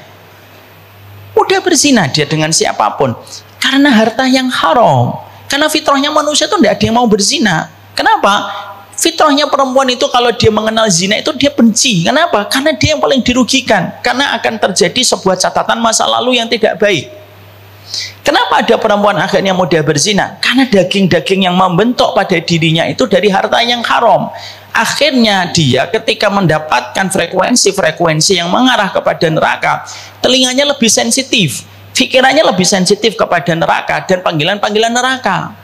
[SPEAKER 2] Mudah berzina dia dengan siapapun karena harta yang haram. Karena fitrahnya manusia itu tidak ada yang mau berzina. Kenapa? Fitrahnya perempuan itu kalau dia mengenal zina itu dia benci. Kenapa? Karena dia yang paling dirugikan. Karena akan terjadi sebuah catatan masa lalu yang tidak baik. Kenapa ada perempuan akhirnya mudah berzina? Karena daging-daging yang membentuk pada dirinya itu dari harta yang haram. Akhirnya dia ketika mendapatkan frekuensi-frekuensi yang mengarah kepada neraka, telinganya lebih sensitif, pikirannya lebih sensitif kepada neraka dan panggilan-panggilan neraka.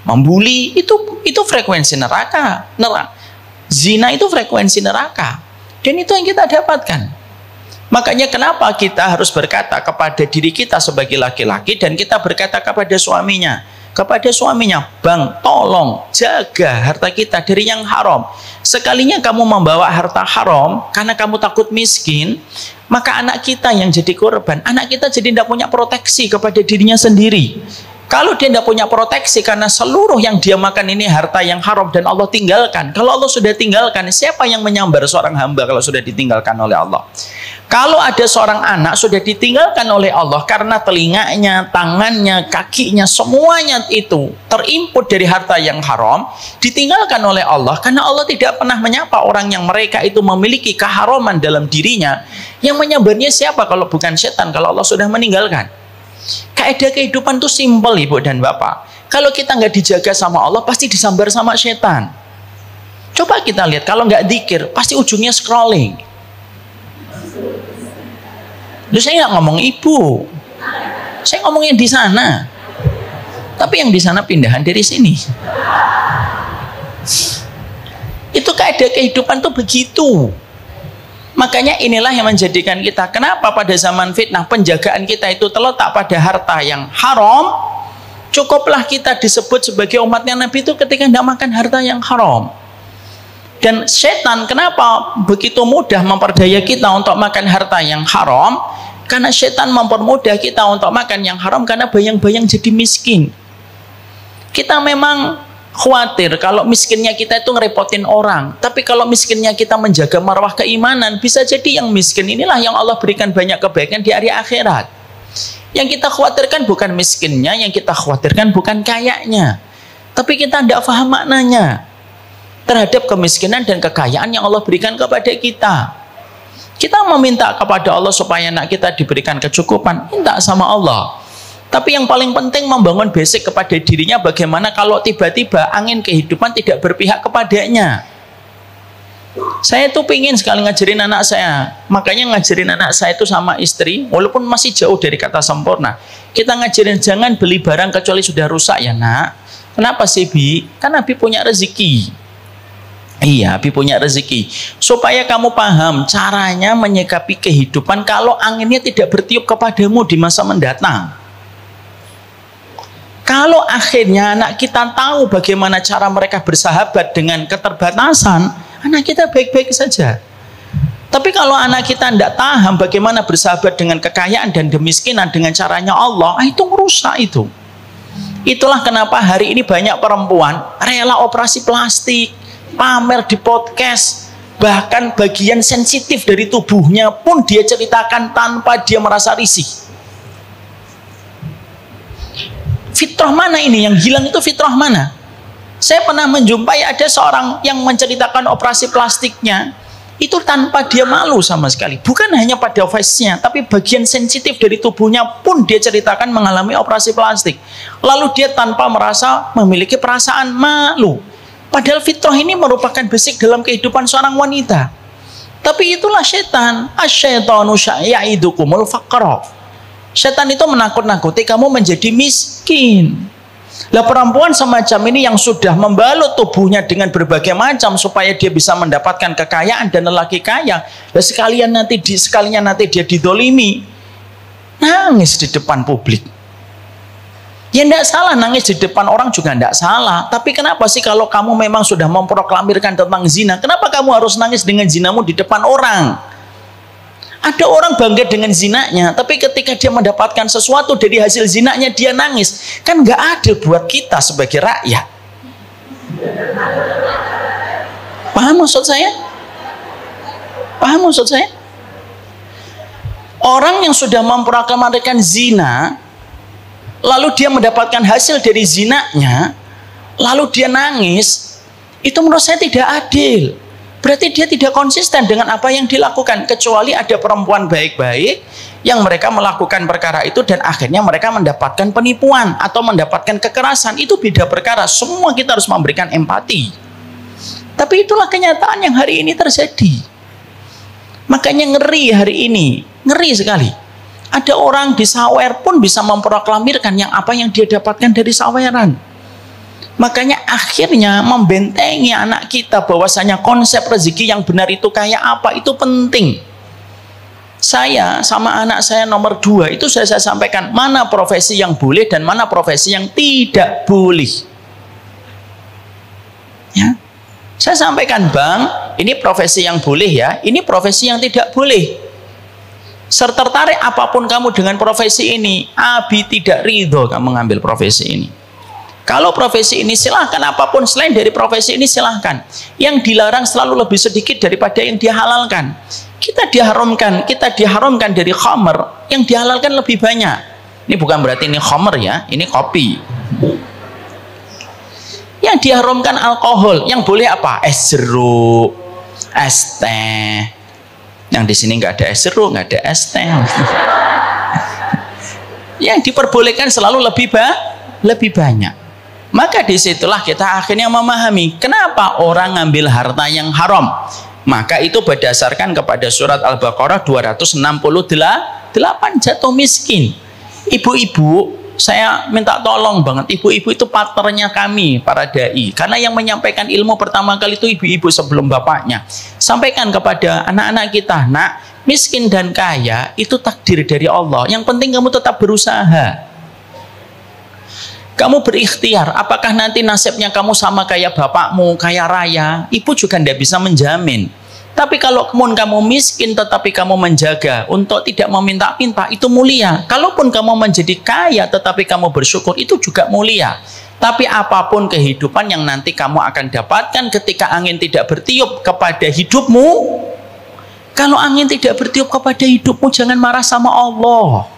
[SPEAKER 2] Membuli itu frekuensi neraka. Zina itu frekuensi neraka. Dan itu yang kita dapatkan. Makanya kenapa kita harus berkata kepada diri kita sebagai laki-laki dan kita berkata kepada suaminya, Bang, tolong jaga harta kita dari yang haram. Sekalinya kamu membawa harta haram karena kamu takut miskin, maka anak kita yang jadi korban. Anak kita jadi tidak punya proteksi kepada dirinya sendiri. Kalau dia tidak punya proteksi karena seluruh yang dia makan ini harta yang haram dan Allah tinggalkan. Kalau Allah sudah tinggalkan, siapa yang menyambar seorang hamba kalau sudah ditinggalkan oleh Allah? Kalau ada seorang anak sudah ditinggalkan oleh Allah karena telinganya, tangannya, kakinya, semuanya itu terinput dari harta yang haram, ditinggalkan oleh Allah karena Allah tidak pernah menyapa orang yang mereka itu memiliki keharaman dalam dirinya. Yang menyambarnya siapa kalau bukan setan kalau Allah sudah meninggalkan? Kaidah kehidupan itu simpel, ibu dan bapak. Kalau kita nggak dijaga sama Allah, pasti disambar sama setan. Coba kita lihat, kalau nggak dzikir, pasti ujungnya scrolling. Loh, saya nggak ngomong ibu, saya ngomongnya di sana. Tapi yang di sana pindahan dari sini. Itu kaidah kehidupan tuh begitu. Makanya inilah yang menjadikan kita, kenapa pada zaman fitnah penjagaan kita itu terletak pada harta yang haram. Cukuplah kita disebut sebagai umatnya Nabi itu ketika tidak makan harta yang haram. Dan setan kenapa begitu mudah memperdaya kita untuk makan harta yang haram? Karena setan mempermudah kita untuk makan yang haram karena bayang-bayang jadi miskin. Kita memang khawatir kalau miskinnya kita itu ngerepotin orang. Tapi kalau miskinnya kita menjaga marwah keimanan, bisa jadi yang miskin inilah yang Allah berikan banyak kebaikan di hari akhirat. Yang kita khawatirkan bukan miskinnya, yang kita khawatirkan bukan kayanya. Tapi kita tidak paham maknanya terhadap kemiskinan dan kekayaan yang Allah berikan kepada kita. Kita meminta kepada Allah supaya anak kita diberikan kecukupan, minta sama Allah. Tapi yang paling penting membangun basic kepada dirinya, bagaimana kalau tiba-tiba angin kehidupan tidak berpihak kepadanya. Saya tuh pingin sekali ngajarin anak saya, makanya ngajarin anak saya itu sama istri, walaupun masih jauh dari kata sempurna. Kita ngajarin jangan beli barang kecuali sudah rusak ya nak. Kenapa sih Bi? Kan Abi punya rezeki. Iya, Abi punya rezeki. Supaya kamu paham caranya menyikapi kehidupan kalau anginnya tidak bertiup kepadamu di masa mendatang. Kalau akhirnya anak kita tahu bagaimana cara mereka bersahabat dengan keterbatasan, anak kita baik-baik saja. Tapi kalau anak kita tidak paham bagaimana bersahabat dengan kekayaan dan kemiskinan dengan caranya Allah, itu merusak itu. Itulah kenapa hari ini banyak perempuan rela operasi plastik, pamer di podcast, bahkan bagian sensitif dari tubuhnya pun dia ceritakan tanpa dia merasa risih. Fitrah mana ini? Yang hilang itu fitrah mana? Saya pernah menjumpai ada seorang yang menceritakan operasi plastiknya itu tanpa dia malu sama sekali. Bukan hanya pada face-nya, tapi bagian sensitif dari tubuhnya pun dia ceritakan mengalami operasi plastik. Lalu dia tanpa merasa memiliki perasaan malu. Padahal fitrah ini merupakan basic dalam kehidupan seorang wanita. Tapi itulah setan. Asyaitanu ya'idukumul faqra. Setan itu menakut-nakuti kamu menjadi miskin. Lah perempuan semacam ini yang sudah membalut tubuhnya dengan berbagai macam supaya dia bisa mendapatkan kekayaan dan lelaki kaya, lah sekalian nanti dia didolimi, nangis di depan publik. Ya tidak salah nangis di depan orang juga tidak salah. Tapi kenapa sih kalau kamu memang sudah memproklamirkan tentang zina, kenapa kamu harus nangis dengan zinamu di depan orang? Ada orang bangga dengan zinanya, tapi ketika dia mendapatkan sesuatu dari hasil zinanya dia nangis. Kan nggak adil buat kita sebagai rakyat. Paham maksud saya? Paham maksud saya? Orang yang sudah memproklamirkan zina, lalu dia mendapatkan hasil dari zinanya, lalu dia nangis, itu menurut saya tidak adil. Berarti dia tidak konsisten dengan apa yang dilakukan. Kecuali ada perempuan baik-baik yang mereka melakukan perkara itu dan akhirnya mereka mendapatkan penipuan atau mendapatkan kekerasan. Itu beda perkara. Semua kita harus memberikan empati. Tapi itulah kenyataan yang hari ini terjadi. Makanya ngeri hari ini. Ngeri sekali. Ada orang di sawer pun bisa memproklamirkan apa yang dia dapatkan dari saweran. Makanya akhirnya membentengi anak kita bahwasanya konsep rezeki yang benar itu kayak apa, itu penting. Saya sama anak saya nomor 2 itu saya sampaikan mana profesi yang boleh dan mana profesi yang tidak boleh. Ya, saya sampaikan bang, ini profesi yang boleh ya, ini profesi yang tidak boleh. Tertarik apapun kamu dengan profesi ini, Abi tidak ridho kamu mengambil profesi ini. Kalau profesi ini silahkan, apapun selain dari profesi ini silahkan. Yang dilarang selalu lebih sedikit daripada yang dihalalkan. Kita diharamkan dari khamr, yang dihalalkan lebih banyak. Ini bukan berarti ini khamr ya, ini kopi. Yang diharamkan alkohol, yang boleh apa? Es jeruk, es teh. Yang di sini nggak ada es jeruk, nggak ada es teh. Yang diperbolehkan selalu lebih banyak. Maka disitulah kita akhirnya memahami kenapa orang ngambil harta yang haram. Maka itu berdasarkan kepada surat Al-Baqarah 268, jatuh miskin. Ibu-ibu, saya minta tolong banget, ibu-ibu itu partnernya kami para dai. Karena yang menyampaikan ilmu pertama kali itu ibu-ibu sebelum bapaknya. Sampaikan kepada anak-anak kita, nak, miskin dan kaya itu takdir dari Allah. Yang penting kamu tetap berusaha. Kamu berikhtiar, apakah nanti nasibnya kamu sama kayak bapakmu, kaya raya? Ibu juga tidak bisa menjamin. Tapi kalau kamu miskin tetapi kamu menjaga untuk tidak meminta-minta, itu mulia. Kalaupun kamu menjadi kaya tetapi kamu bersyukur, itu juga mulia. Tapi apapun kehidupan yang nanti kamu akan dapatkan ketika angin tidak bertiup kepada hidupmu, kalau angin tidak bertiup kepada hidupmu, jangan marah sama Allah.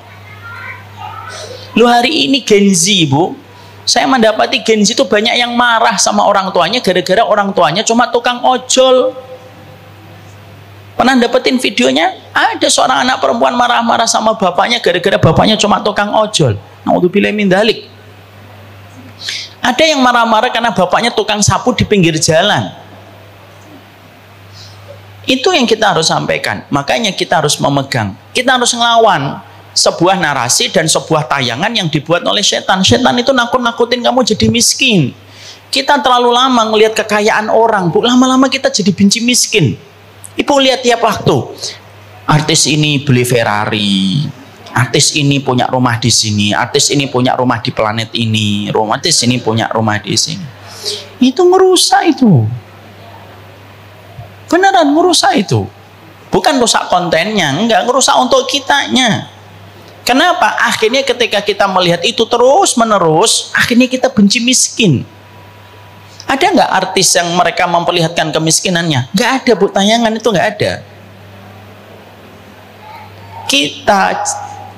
[SPEAKER 2] Lu hari ini Gen Z, Bu, saya mendapati Gen Z itu banyak yang marah sama orang tuanya gara-gara orang tuanya cuma tukang ojol. Pernah dapetin videonya? Ada seorang anak perempuan marah-marah sama bapaknya gara-gara bapaknya cuma tukang ojol. Naudzubillah min dzalik. Ada yang marah-marah karena bapaknya tukang sapu di pinggir jalan. Itu yang kita harus sampaikan. Makanya kita harus memegang. Kita harus ngelawan sebuah narasi dan sebuah tayangan yang dibuat oleh setan. Setan itu nakut-nakutin kamu jadi miskin. Kita terlalu lama ngelihat kekayaan orang, Bu. Lama-lama kita jadi benci miskin. Ibu lihat tiap waktu, artis ini beli Ferrari, artis ini punya rumah di sini, artis ini punya rumah di planet ini, artis ini punya rumah di sini. Itu ngerusak itu. Beneran ngerusak itu. Bukan rusak kontennya, enggak, ngerusak untuk kitanya. Kenapa? Akhirnya ketika kita melihat itu terus menerus, akhirnya kita benci miskin. Ada nggak artis yang mereka memperlihatkan kemiskinannya? Nggak ada, Bu. Tayangan itu nggak ada. Kita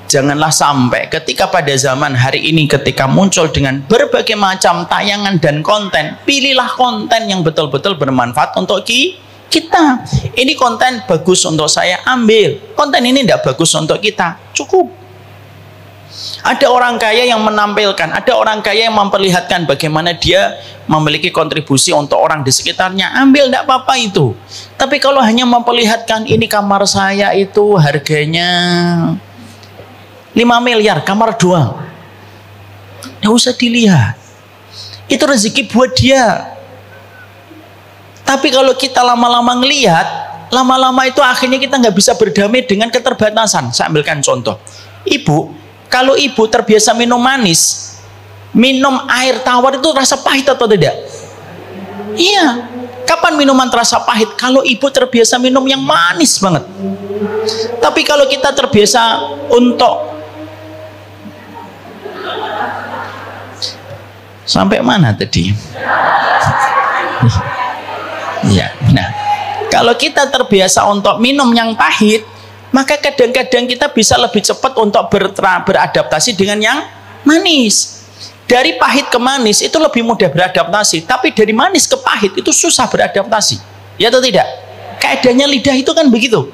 [SPEAKER 2] janganlah sampai ketika pada zaman hari ini ketika muncul dengan berbagai macam tayangan dan konten, pilihlah konten yang betul-betul bermanfaat untuk kita. Ini konten bagus untuk saya, ambil. Konten ini tidak bagus untuk kita, cukup. Ada orang kaya yang menampilkan, ada orang kaya yang memperlihatkan bagaimana dia memiliki kontribusi untuk orang di sekitarnya, ambil, tidak apa-apa itu. Tapi kalau hanya memperlihatkan ini kamar saya itu harganya 5 miliar, kamar doang, tidak usah dilihat. Itu rezeki buat dia. Tapi kalau kita lama-lama ngelihat, lama-lama itu akhirnya kita nggak bisa berdamai dengan keterbatasan. Saya ambilkan contoh, ibu. Kalau ibu terbiasa minum manis, minum air tawar itu rasa pahit atau tidak? Iya. Kapan minuman terasa pahit? Kalau ibu terbiasa minum yang manis banget. Tapi kalau kita terbiasa untuk sampai mana tadi? Iya. Nah, kalau kita terbiasa untuk minum yang pahit, maka kadang-kadang kita bisa lebih cepat untuk beradaptasi dengan yang manis. Dari pahit ke manis itu lebih mudah beradaptasi, tapi dari manis ke pahit itu susah beradaptasi. Ya atau tidak? Keadaannya lidah itu kan begitu.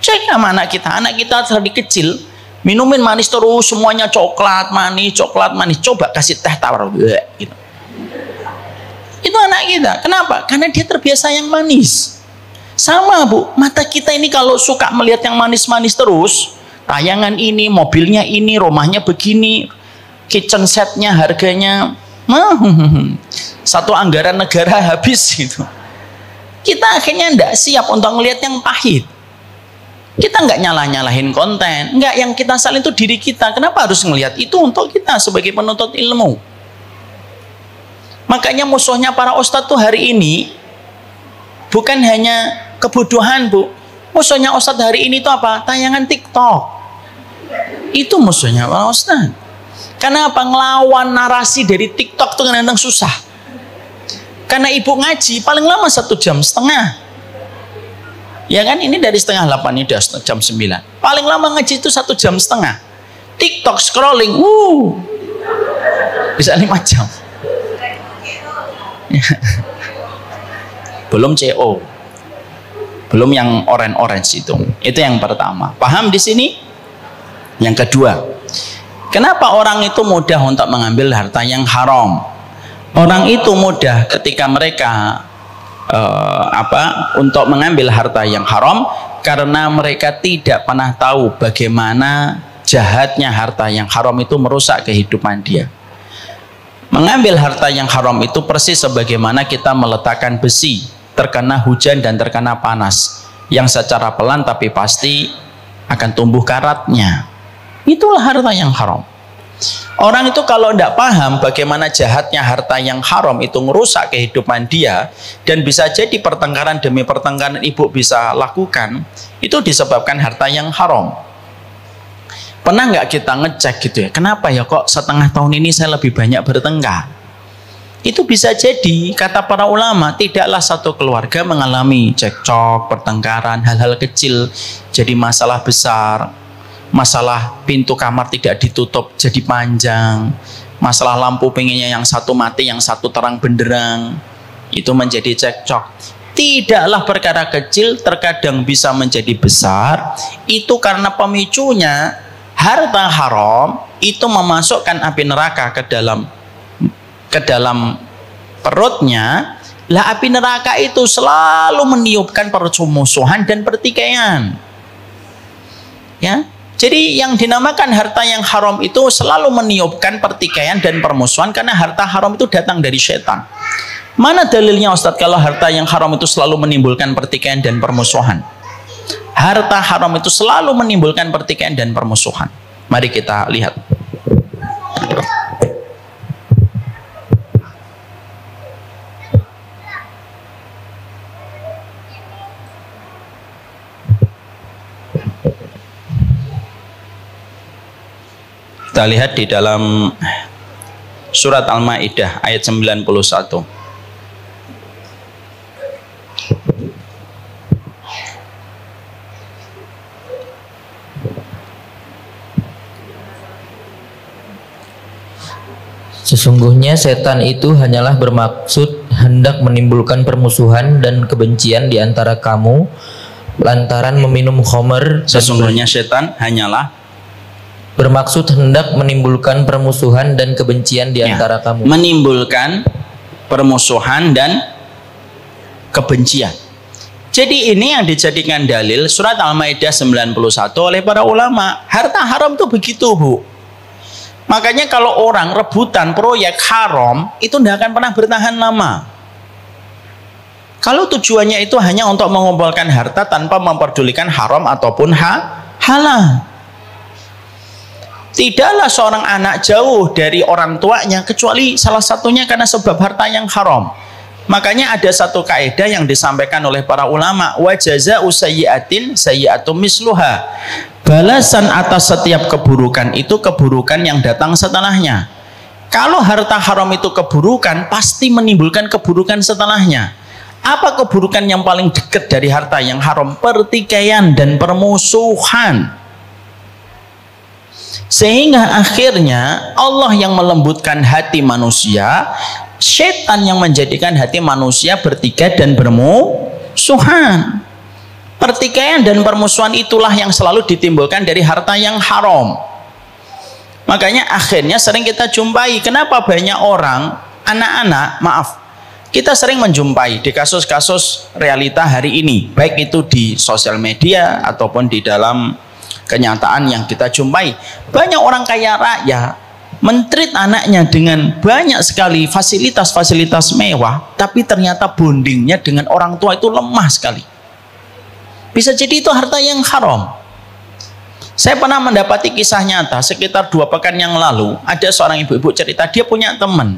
[SPEAKER 2] Cek sama anak kita dari kecil minumin manis terus, semuanya coklat manis. Coba kasih teh tawar gitu. Itu anak kita. Kenapa? Karena dia terbiasa yang manis. Sama, Bu, mata kita ini kalau suka melihat yang manis-manis terus, tayangan ini, mobilnya ini, rumahnya begini, kitchen setnya harganya satu anggaran negara habis gitu. Kita akhirnya tidak siap untuk melihat yang pahit. Kita nggak nyalah-nyalahin konten, nggak, yang kita salin itu diri kita. Kenapa harus ngelihat itu untuk kita sebagai penuntut ilmu? Makanya musuhnya para ustadz tuh hari ini bukan hanya kebodohan, Bu. Musuhnya ustadz hari ini itu apa? Tayangan TikTok. Itu musuhnya para ustadz. Karena apa? Ngelawan narasi dari TikTok itu kadang-kadang susah. Karena ibu ngaji paling lama 1,5 jam. Ya kan, ini dari 7:30 ini udah jam 9. Paling lama ngaji itu 1,5 jam. TikTok scrolling, bisa 5 jam. Belum CO, belum yang orange itu yang pertama. Paham di sini? Yang kedua, kenapa orang itu mudah untuk mengambil harta yang haram? Orang itu mudah ketika mereka untuk mengambil harta yang haram karena mereka tidak pernah tahu bagaimana jahatnya harta yang haram itu merusak kehidupan dia. Mengambil harta yang haram itu persis sebagaimana kita meletakkan besi terkena hujan dan terkena panas yang secara pelan tapi pasti akan tumbuh karatnya. Itulah harta yang haram. Orang itu kalau tidak paham bagaimana jahatnya harta yang haram itu merusak kehidupan dia, dan bisa jadi pertengkaran demi pertengkaran ibu bisa lakukan, itu disebabkan harta yang haram. Pernah nggak kita ngecek gitu ya, kenapa ya kok setengah tahun ini saya lebih banyak bertengkar? Itu bisa jadi, kata para ulama, tidaklah satu keluarga mengalami cekcok, pertengkaran, hal-hal kecil jadi masalah besar. Masalah pintu kamar tidak ditutup jadi panjang. Masalah lampu pengennya yang satu mati, yang satu terang benderang. Itu menjadi cekcok. Tidaklah perkara kecil terkadang bisa menjadi besar. Itu karena pemicunya harta haram itu memasukkan api neraka ke dalam perutnya. Lah api neraka itu selalu meniupkan permusuhan dan pertikaian. Ya, jadi yang dinamakan harta yang haram itu selalu meniupkan pertikaian dan permusuhan karena harta haram itu datang dari setan. Mana dalilnya Ustadz kalau harta yang haram itu selalu menimbulkan pertikaian dan permusuhan? Harta haram itu selalu menimbulkan pertikaian dan permusuhan. Mari kita lihat. Kita lihat di dalam surat Al-Maidah ayat 91.
[SPEAKER 1] Sesungguhnya setan itu hanyalah bermaksud hendak menimbulkan permusuhan dan kebencian di antara kamu lantaran meminum khamr.
[SPEAKER 2] Sesungguhnya setan hanyalah
[SPEAKER 1] bermaksud hendak menimbulkan permusuhan dan kebencian di antara kamu.
[SPEAKER 2] Menimbulkan permusuhan dan kebencian. Jadi ini yang dijadikan dalil surat Al-Maidah 91 oleh para ulama. Harta haram itu begitu, Bu. Makanya kalau orang rebutan proyek haram itu tidak akan pernah bertahan lama. Kalau tujuannya itu hanya untuk mengumpulkan harta tanpa memperdulikan haram ataupun halal. Tidaklah seorang anak jauh dari orang tuanya kecuali salah satunya karena sebab harta yang haram. Makanya ada satu kaidah yang disampaikan oleh para ulama, wa jazaa'u sayyi'atin sayyi'atun misluha. Balasan atas setiap keburukan itu keburukan yang datang setelahnya. Kalau harta haram itu keburukan, pasti menimbulkan keburukan setelahnya. Apa keburukan yang paling dekat dari harta yang haram? Pertikaian dan permusuhan. Sehingga akhirnya Allah yang melembutkan hati manusia, setan yang menjadikan hati manusia bertikai dan bermusuhan. Pertikaian dan permusuhan itulah yang selalu ditimbulkan dari harta yang haram. Makanya akhirnya sering kita jumpai, kenapa banyak orang, anak-anak, kita sering menjumpai di kasus-kasus realita hari ini, baik itu di sosial media ataupun di dalam kenyataan yang kita jumpai. Banyak orang kaya raya mentreat anaknya dengan banyak sekali fasilitas-fasilitas mewah, tapi ternyata bondingnya dengan orang tua itu lemah sekali. Bisa jadi itu harta yang haram. Saya pernah mendapati kisah nyata sekitar 2 pekan yang lalu. Ada seorang ibu-ibu cerita, dia punya teman.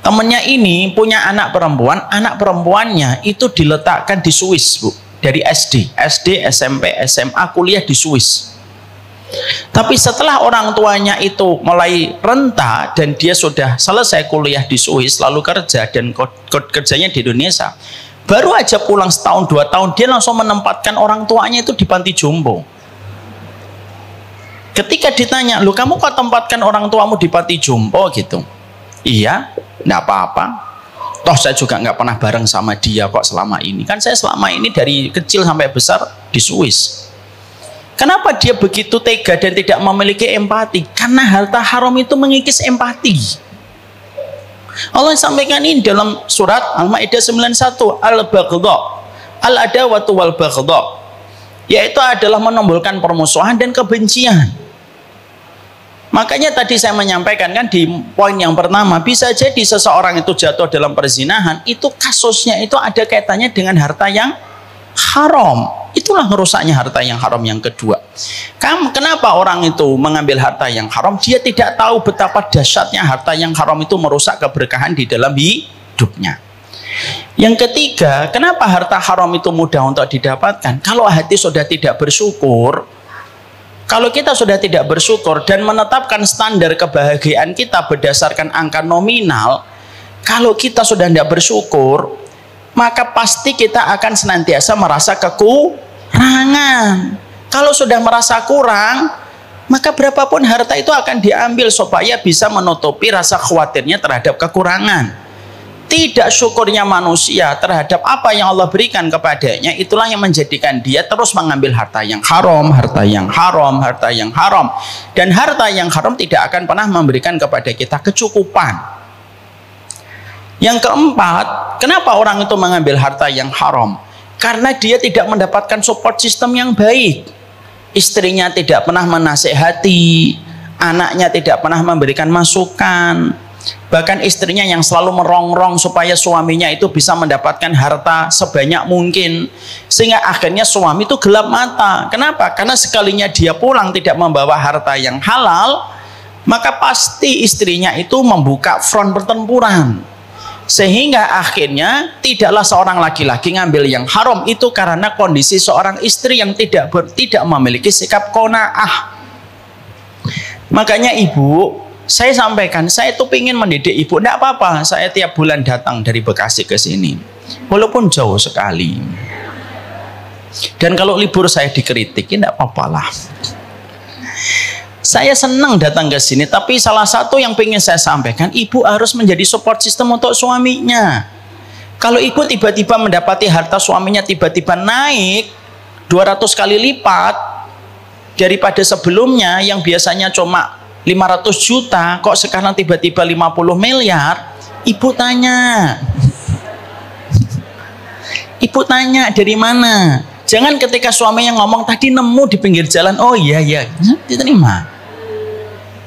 [SPEAKER 2] Temannya ini punya anak perempuan. Anak perempuannya itu diletakkan di Swiss, Bu. Dari SD, SMP, SMA, kuliah di Swiss. Tapi setelah orang tuanya itu mulai renta dan dia sudah selesai kuliah di Swiss, lalu kerja dan kerjanya di Indonesia, baru aja pulang setahun 2 tahun, dia langsung menempatkan orang tuanya itu di panti jompo. Ketika ditanya, "Loh, kamu kok tempatkan orang tuamu di panti jompo gitu?" "Iya, enggak apa-apa. Toh saya juga nggak pernah bareng sama dia kok selama ini. Kan saya selama ini dari kecil sampai besar di Swiss." Kenapa dia begitu tega dan tidak memiliki empati? Karena harta haram itu mengikis empati. Allah sampaikan ini dalam surat Al-Maidah 91, al-baghdha, al-adawatu wal baghdha, yaitu adalah menimbulkan permusuhan dan kebencian. Makanya tadi saya menyampaikan kan di poin yang pertama, bisa jadi seseorang itu jatuh dalam perzinahan, itu kasusnya itu ada kaitannya dengan harta yang haram. Itulah merusaknya harta yang haram yang kedua. Kenapa orang itu mengambil harta yang haram? Dia tidak tahu betapa dahsyatnya harta yang haram itu merusak keberkahan di dalam hidupnya. Yang ketiga, kenapa harta haram itu mudah untuk didapatkan? Kalau hati sudah tidak bersyukur, kalau kita sudah tidak bersyukur dan menetapkan standar kebahagiaan kita berdasarkan angka nominal, Kalau kita sudah tidak bersyukur, maka pasti kita akan senantiasa merasa kekurangan. Kalau sudah merasa kurang, maka berapapun harta itu akan diambil supaya bisa menutupi rasa khawatirnya terhadap kekurangan. Tidak syukurnya manusia terhadap apa yang Allah berikan kepadanya, itulah yang menjadikan dia terus mengambil harta yang haram, harta yang haram, harta yang haram. Dan harta yang haram tidak akan pernah memberikan kepada kita kecukupan. Yang keempat, kenapa orang itu mengambil harta yang haram? Karena dia tidak mendapatkan support system yang baik. Istrinya tidak pernah menasehati, anaknya tidak pernah memberikan masukan. Bahkan istrinya yang selalu merongrong supaya suaminya itu bisa mendapatkan harta sebanyak mungkin, sehingga akhirnya suami itu gelap mata. Kenapa? Karena sekalinya dia pulang tidak membawa harta yang halal, maka pasti istrinya itu membuka front pertempuran, sehingga akhirnya tidaklah seorang laki-laki ngambil yang haram itu karena kondisi seorang istri yang tidak memiliki sikap qanaah. Makanya ibu, saya sampaikan, saya tuh pengen mendidik ibu, tidak apa-apa, saya tiap bulan datang dari Bekasi ke sini, walaupun jauh sekali. Dan kalau libur saya dikritik, tidak apa-apalah. Saya senang datang ke sini, tapi salah satu yang pengen saya sampaikan, ibu harus menjadi support system untuk suaminya. Kalau ibu tiba-tiba mendapati harta suaminya tiba-tiba naik 200 kali lipat daripada sebelumnya, yang biasanya cuma 500 juta, kok sekarang tiba-tiba 50 miliar, ibu tanya. Ibu tanya dari mana? Jangan ketika suaminya ngomong tadi nemu di pinggir jalan, oh iya ya, diterima.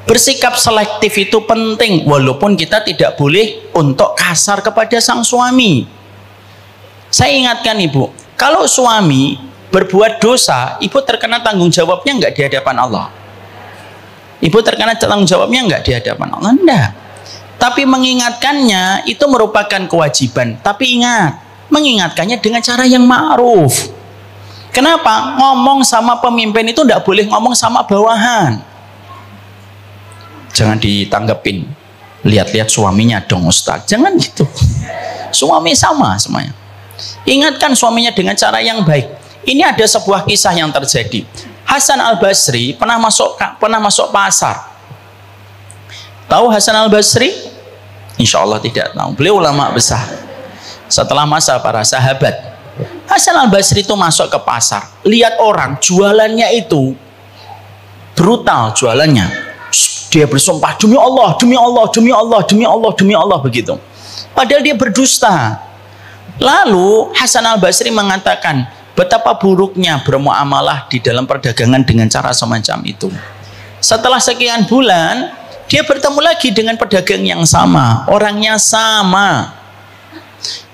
[SPEAKER 2] Bersikap selektif itu penting, walaupun kita tidak boleh untuk kasar kepada sang suami. Saya ingatkan ibu, kalau suami berbuat dosa, ibu terkena tanggung jawabnya enggak di hadapan Allah? Ibu terkena tanggung jawabnya enggak di hadapan Allah? Enggak. Tapi mengingatkannya itu merupakan kewajiban. Tapi ingat, mengingatkannya dengan cara yang ma'ruf. Kenapa? Ngomong sama pemimpin itu enggak boleh ngomong sama bawahan. Jangan ditanggepin, lihat-lihat suaminya dong Ustaz. Jangan gitu. Suami sama semuanya. Ingatkan suaminya dengan cara yang baik. Ini ada sebuah kisah yang terjadi. Hasan Al-Basri pernah masuk pasar. Tahu Hasan Al-Basri? Insya Allah tidak tahu. Beliau ulama besar. Setelah masa para sahabat, Hasan Al-Basri itu masuk ke pasar. Lihat orang jualannya itu brutal jualannya. Dia bersumpah demi Allah, demi Allah, demi Allah, demi Allah, demi Allah begitu. Padahal dia berdusta. Lalu Hasan Al-Basri mengatakan, betapa buruknya bermuamalah di dalam perdagangan dengan cara semacam itu. Setelah sekian bulan, dia bertemu lagi dengan pedagang yang sama, orangnya sama.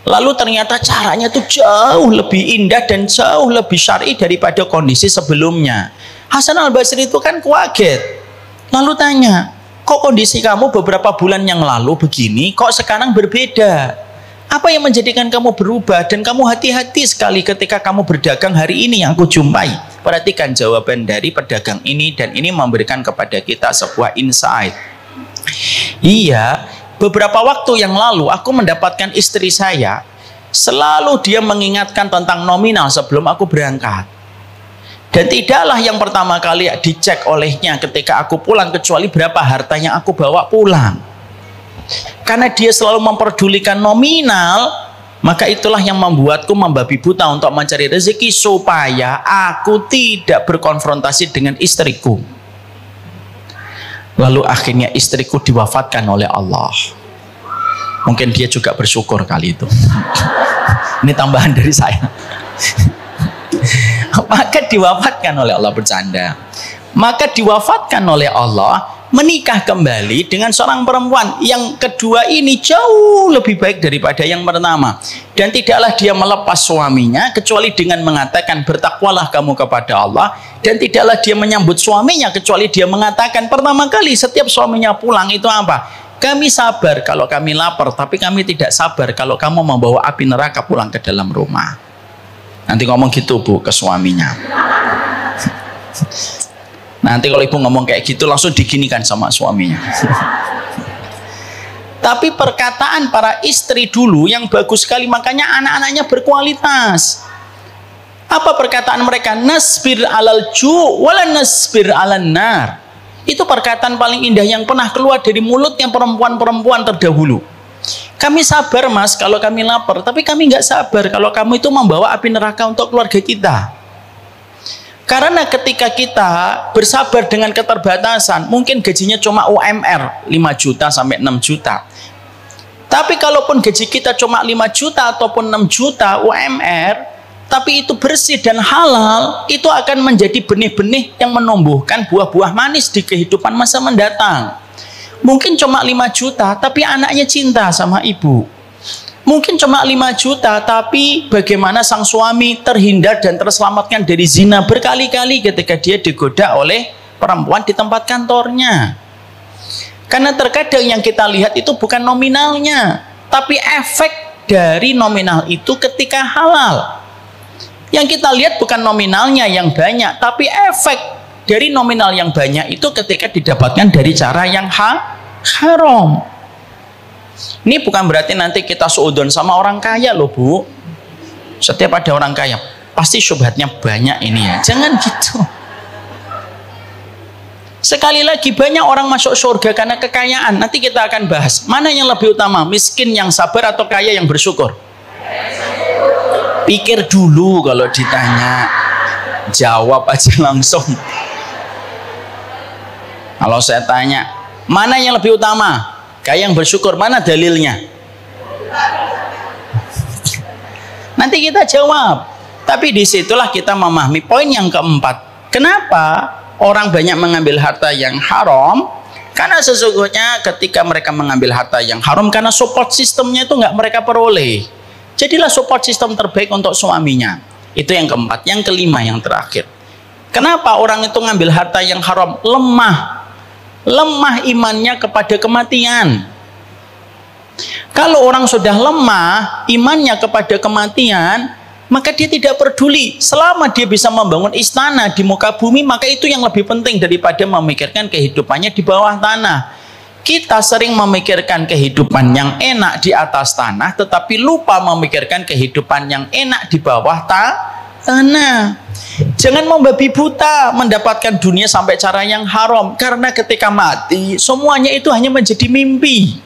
[SPEAKER 2] Lalu ternyata caranya itu jauh lebih indah dan jauh lebih syar'i daripada kondisi sebelumnya. Hasan Al-Basri itu kan kaget. Lalu tanya, kok kondisi kamu beberapa bulan yang lalu begini, kok sekarang berbeda? Apa yang menjadikan kamu berubah dan kamu hati-hati sekali ketika kamu berdagang hari ini yang aku jumpai? Perhatikan jawaban dari pedagang ini, dan ini memberikan kepada kita sebuah insight. Iya, beberapa waktu yang lalu aku mendapatkan istri saya, selalu dia mengingatkan tentang nominal sebelum aku berangkat. Dan tidaklah yang pertama kali dicek olehnya ketika aku pulang kecuali berapa harta yang aku bawa pulang. Karena dia selalu memperdulikan nominal, maka itulah yang membuatku membabi buta untuk mencari rezeki supaya aku tidak berkonfrontasi dengan istriku. Lalu akhirnya istriku diwafatkan oleh Allah. Mungkin dia juga bersyukur kali itu. Ini tambahan dari saya. Maka diwafatkan oleh Allah, bercanda. Maka diwafatkan oleh Allah, menikah kembali dengan seorang perempuan yang kedua ini jauh lebih baik daripada yang pertama. Dan tidaklah dia melepas suaminya kecuali dengan mengatakan bertakwalah kamu kepada Allah. Dan tidaklah dia menyambut suaminya kecuali dia mengatakan pertama kali setiap suaminya pulang itu apa? Kami sabar kalau kami lapar, tapi kami tidak sabar kalau kamu membawa api neraka pulang ke dalam rumah. Nanti ngomong gitu bu ke suaminya. Nanti kalau ibu ngomong kayak gitu langsung diginikan sama suaminya. Tapi perkataan para istri dulu yang bagus sekali, makanya anak-anaknya berkualitas. Apa perkataan mereka? Nasbir alal ju' wala nasbir alan nar. Itu perkataan paling indah yang pernah keluar dari mulutnya perempuan-perempuan terdahulu. Kami sabar mas kalau kami lapar, tapi kami nggak sabar kalau kamu itu membawa api neraka untuk keluarga kita. Karena ketika kita bersabar dengan keterbatasan, mungkin gajinya cuma UMR 5 juta sampai 6 juta. Tapi kalaupun gaji kita cuma 5 juta ataupun 6 juta UMR, tapi itu bersih dan halal, itu akan menjadi benih-benih yang menumbuhkan buah-buah manis di kehidupan masa mendatang. Mungkin cuma 5 juta, tapi anaknya cinta sama ibu. Mungkin cuma 5 juta, tapi bagaimana sang suami terhindar dan terselamatkan dari zina berkali-kali ketika dia digoda oleh perempuan di tempat kantornya. Karena terkadang yang kita lihat itu bukan nominalnya, tapi efek dari nominal itu ketika halal. Yang kita lihat bukan nominalnya yang banyak, tapi efek dari nominal yang banyak itu ketika didapatkan dari cara yang haram. Ini bukan berarti nanti kita suudon sama orang kaya loh bu. Setiap ada orang kaya pasti syubhatnya banyak ini ya. Jangan gitu. Sekali lagi, banyak orang masuk surga karena kekayaan. Nanti kita akan bahas mana yang lebih utama, miskin yang sabar atau kaya yang bersyukur. Pikir dulu kalau ditanya, jawab aja langsung. Kalau saya tanya mana yang lebih utama, kaya yang bersyukur, mana dalilnya? Nanti kita jawab. Tapi disitulah kita memahami poin yang keempat. Kenapa orang banyak mengambil harta yang haram? Karena sesungguhnya ketika mereka mengambil harta yang haram, karena support sistemnya itu nggak mereka peroleh. Jadilah support sistem terbaik untuk suaminya. Itu yang keempat. Yang kelima, yang terakhir. Kenapa orang itu ngambil harta yang haram? Lemah imannya kepada kematian. Kalau orang sudah lemah imannya kepada kematian, maka dia tidak peduli. Selama dia bisa membangun istana di muka bumi, maka itu yang lebih penting daripada memikirkan kehidupannya di bawah tanah. Kita sering memikirkan kehidupan yang enak di atas tanah, tetapi lupa memikirkan kehidupan yang enak di bawah tanah. Jangan membabi buta mendapatkan dunia sampai cara yang haram, karena ketika mati semuanya itu hanya menjadi mimpi.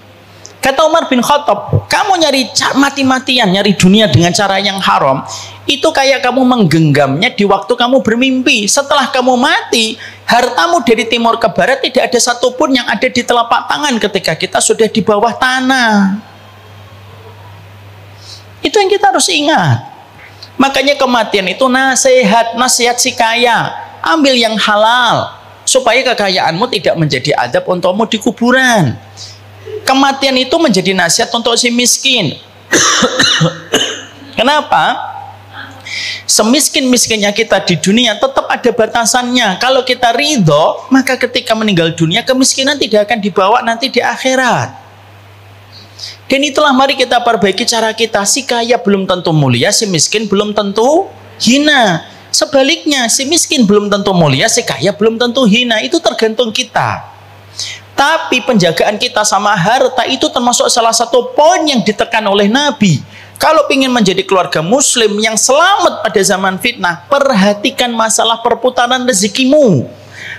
[SPEAKER 2] Kata Umar bin Khattab, kamu nyari mati-matian, nyari dunia dengan cara yang haram, itu kayak kamu menggenggamnya di waktu kamu bermimpi. Setelah kamu mati, hartamu dari timur ke barat tidak ada satupun yang ada di telapak tangan ketika kita sudah di bawah tanah. Itu yang kita harus ingat. Makanya kematian itu nasihat si kaya, ambil yang halal supaya kekayaanmu tidak menjadi adab untukmu di kuburan. Kematian itu menjadi nasihat untuk si miskin. Kenapa? Semiskin-miskinnya kita di dunia tetap ada batasannya. Kalau kita ridho, maka ketika meninggal dunia kemiskinan tidak akan dibawa nanti di akhirat. Dan itulah mari kita perbaiki cara kita. Si kaya belum tentu mulia, si miskin belum tentu hina. Sebaliknya, si miskin belum tentu mulia, si kaya belum tentu hina. Itu tergantung kita. Tapi penjagaan kita sama harta itu termasuk salah satu poin yang ditekan oleh Nabi. Kalau ingin menjadi keluarga muslim yang selamat pada zaman fitnah, perhatikan masalah perputaran rezekimu,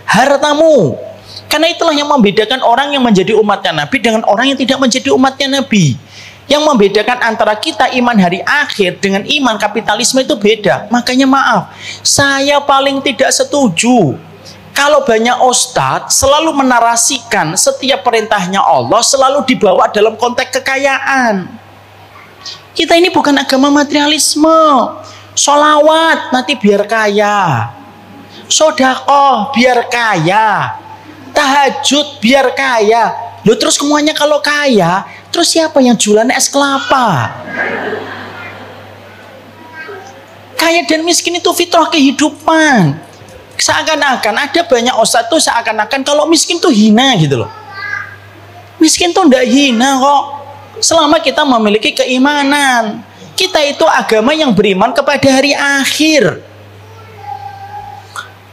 [SPEAKER 2] hartamu. Karena itulah yang membedakan orang yang menjadi umatnya Nabi dengan orang yang tidak menjadi umatnya Nabi. Yang membedakan antara kita iman hari akhir dengan iman kapitalisme itu beda. Makanya maaf, saya paling tidak setuju kalau banyak ustadz selalu menarasikan setiap perintahnya Allah selalu dibawa dalam konteks kekayaan. Kita ini bukan agama materialisme. Sholawat nanti biar kaya, sodakoh biar kaya, tahajud biar kaya. Loh terus semuanya kalau kaya, terus siapa yang jualan es kelapa? Kaya dan miskin itu fitrah kehidupan. Seakan-akan ada banyak ustadz tuh seakan-akan kalau miskin tuh hina gitu loh. Miskin tuh ndak hina kok, selama kita memiliki keimanan. Kita itu agama yang beriman kepada hari akhir.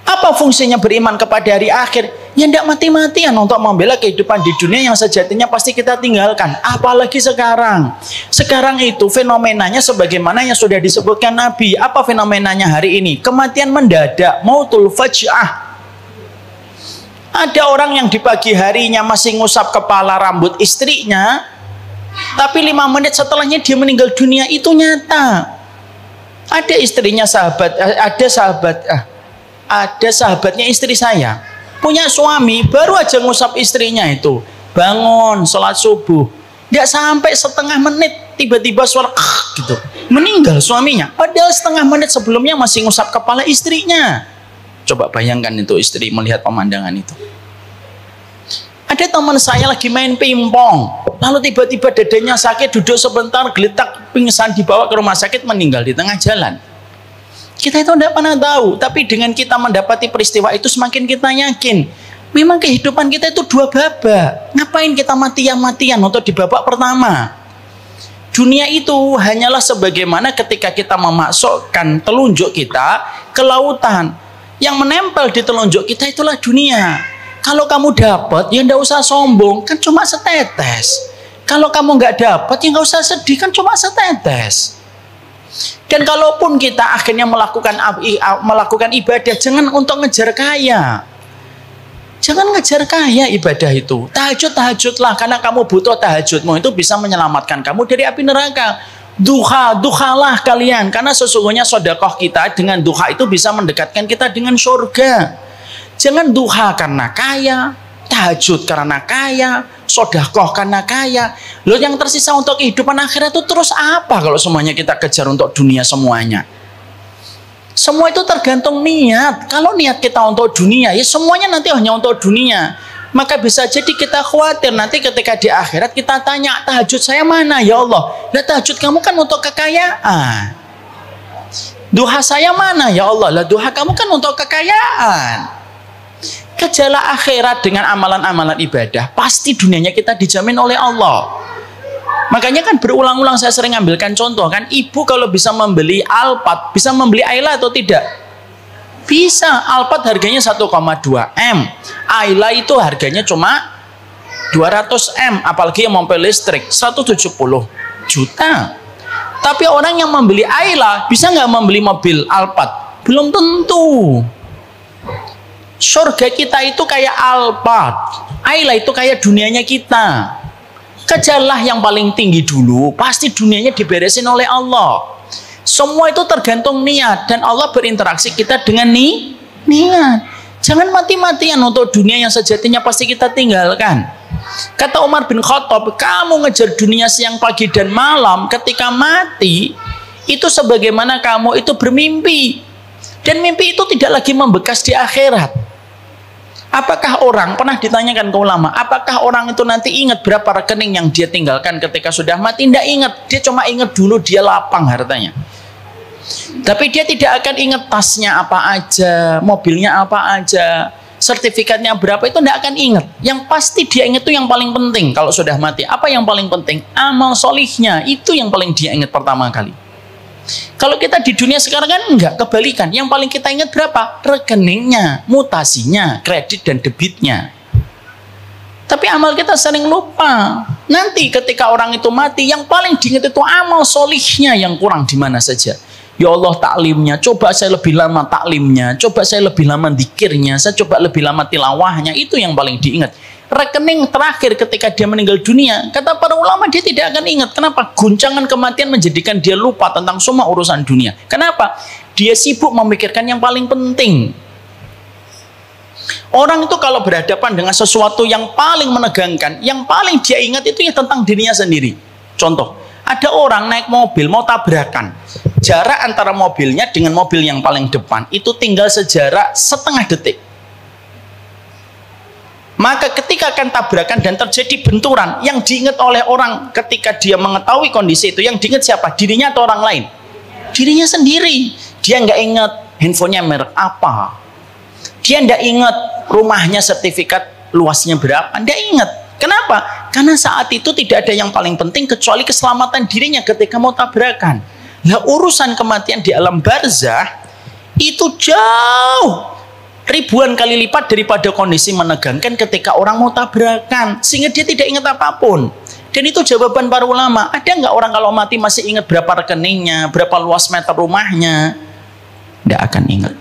[SPEAKER 2] Apa fungsinya beriman kepada hari akhir? Ya tidak mati-matian untuk membela kehidupan di dunia yang sejatinya pasti kita tinggalkan. Apalagi sekarang. Sekarang itu fenomenanya sebagaimana yang sudah disebutkan Nabi. Apa fenomenanya hari ini? Kematian mendadak, mautul faj'ah. Ada orang yang di pagi harinya masih ngusap kepala rambut istrinya, tapi 5 menit setelahnya dia meninggal dunia. Itu nyata. Ada istrinya ada sahabatnya istri saya. Punya suami, baru aja ngusap istrinya itu, bangun sholat subuh, nggak sampai setengah menit tiba-tiba suara gitu, meninggal suaminya. Padahal setengah menit sebelumnya masih ngusap kepala istrinya. Coba bayangkan itu istri melihat pemandangan itu. Ada teman saya lagi main pingpong, lalu tiba-tiba dadanya sakit, duduk sebentar, geletak, pingsan, dibawa ke rumah sakit, meninggal di tengah jalan. Kita itu tidak pernah tahu, tapi dengan kita mendapati peristiwa itu semakin kita yakin memang kehidupan kita itu 2 babak. Ngapain kita mati-matian untuk di babak pertama? Dunia itu hanyalah sebagaimana ketika kita memasukkan telunjuk kita ke lautan. Yang menempel di telunjuk kita itulah dunia. Kalau kamu dapat, ya tidak usah sombong, kan cuma setetes. Kalau kamu nggak dapat, ya nggak usah sedih, kan cuma setetes. Dan kalaupun kita akhirnya melakukan ibadah, jangan untuk ngejar kaya. Jangan ngejar kaya ibadah itu. Tahajudlah, karena kamu butuh tahajudmu itu bisa menyelamatkan kamu dari api neraka. Duhalah kalian, karena sesungguhnya sedekah kita dengan duha itu bisa mendekatkan kita dengan surga. Jangan duha karena kaya, tahajud karena kaya, sedekah karena kaya. Loh, yang tersisa untuk kehidupan akhirat itu terus apa kalau semuanya kita kejar untuk dunia semuanya? Semua itu tergantung niat. Kalau niat kita untuk dunia, ya semuanya nanti hanya untuk dunia. Maka bisa jadi kita khawatir nanti ketika di akhirat kita tanya, tahajud saya mana ya Allah? Lah tahajud kamu kan untuk kekayaan. Duha saya mana ya Allah? Lah duha kamu kan untuk kekayaan. Kejarlah akhirat dengan amalan-amalan ibadah, pasti dunianya kita dijamin oleh Allah. Makanya kan berulang-ulang saya sering ambilkan contoh kan, ibu kalau bisa membeli Alphard, bisa membeli Ayla atau tidak? Bisa. Alphard harganya 1,2 M, Ayla itu harganya cuma 200 M, apalagi yang mobil listrik 170 juta. Tapi orang yang membeli Ayla bisa nggak membeli mobil Alphard? Belum tentu. Surga kita itu kayak Alphard, Ayla itu kayak dunianya kita. Kejarlah yang paling tinggi dulu, pasti dunianya diberesin oleh Allah. Semua itu tergantung niat, dan Allah berinteraksi kita dengan niat. Jangan mati-matian untuk dunia yang sejatinya pasti kita tinggalkan. Kata Umar bin Khattab, kamu ngejar dunia siang, pagi, dan malam, ketika mati itu sebagaimana kamu itu bermimpi, dan mimpi itu tidak lagi membekas di akhirat. Apakah orang, pernah ditanyakan ke ulama, apakah orang itu nanti ingat berapa rekening yang dia tinggalkan ketika sudah mati? Tidak ingat, dia cuma ingat dulu dia lapang hartanya. Tapi dia tidak akan ingat tasnya apa aja, mobilnya apa aja, sertifikatnya berapa, itu tidak akan ingat. Yang pasti dia ingat itu yang paling penting kalau sudah mati. Apa yang paling penting? Amal solihnya, itu yang paling dia ingat pertama kali. Kalau kita di dunia sekarang kan enggak, kebalikan. Yang paling kita ingat berapa? Rekeningnya, mutasinya, kredit dan debitnya. Tapi amal kita sering lupa. Nanti ketika orang itu mati, yang paling diingat itu amal solihnya yang kurang di mana saja. Ya Allah, taklimnya, coba saya lebih lama taklimnya, coba saya lebih lama dzikirnya, saya coba lebih lama tilawahnya, itu yang paling diingat. Rekening terakhir ketika dia meninggal dunia, kata para ulama, dia tidak akan ingat. Kenapa? Guncangan kematian menjadikan dia lupa tentang semua urusan dunia. Kenapa? Dia sibuk memikirkan yang paling penting. Orang itu kalau berhadapan dengan sesuatu yang paling menegangkan, yang paling dia ingat itu ya tentang dirinya sendiri. Contoh, ada orang naik mobil mau tabrakan, jarak antara mobilnya dengan mobil yang paling depan itu tinggal sejarak setengah detik. Maka ketika akan tabrakan dan terjadi benturan, yang diingat oleh orang ketika dia mengetahui kondisi itu, yang diingat siapa? Dirinya atau orang lain? Dirinya sendiri. Dia nggak ingat handphonenya merek apa, dia nggak ingat rumahnya sertifikat luasnya berapa, nggak ingat. Kenapa? Karena saat itu tidak ada yang paling penting kecuali keselamatan dirinya ketika mau tabrakan. Nah, urusan kematian di alam barzah itu jauh ribuan kali lipat daripada kondisi menegangkan ketika orang mau tabrakan, sehingga dia tidak ingat apapun. Dan itu jawaban para ulama. Ada nggak orang kalau mati masih ingat berapa rekeningnya, berapa luas meter rumahnya? Tidak akan ingat.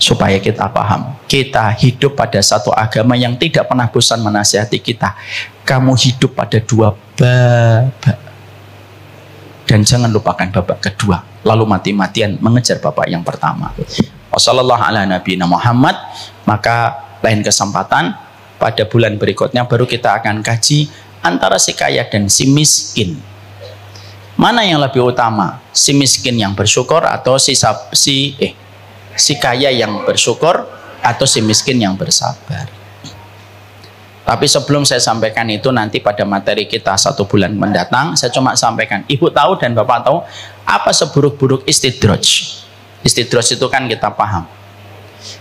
[SPEAKER 2] Supaya kita paham, kita hidup pada satu agama yang tidak pernah bosan menasihati kita. Kamu hidup pada dua babak, dan jangan lupakan babak kedua, lalu mati-matian mengejar babak yang pertama. Wassalamualaikum Muhammad. Maka lain kesempatan pada bulan berikutnya baru kita akan kaji antara si kaya dan si miskin. Mana yang lebih utama? Si miskin yang bersyukur atau si kaya yang bersyukur atau si miskin yang bersabar? Tapi sebelum saya sampaikan itu, nanti pada materi kita 1 bulan mendatang, saya cuma sampaikan, ibu tahu dan bapak tahu apa seburuk-buruk istidraj. Istidraj itu kan kita paham.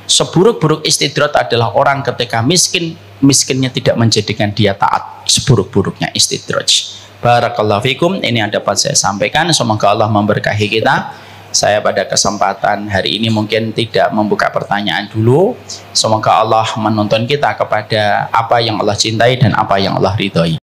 [SPEAKER 2] Seburuk-buruk istidraj adalah orang ketika miskinnya tidak menjadikan dia taat. Seburuk-buruknya istidraj. Barakallahu fikum, ini yang dapat saya sampaikan. Semoga Allah memberkahi kita. Saya pada kesempatan hari ini mungkin tidak membuka pertanyaan dulu. Semoga Allah menuntun kita kepada apa yang Allah cintai dan apa yang Allah ridhoi.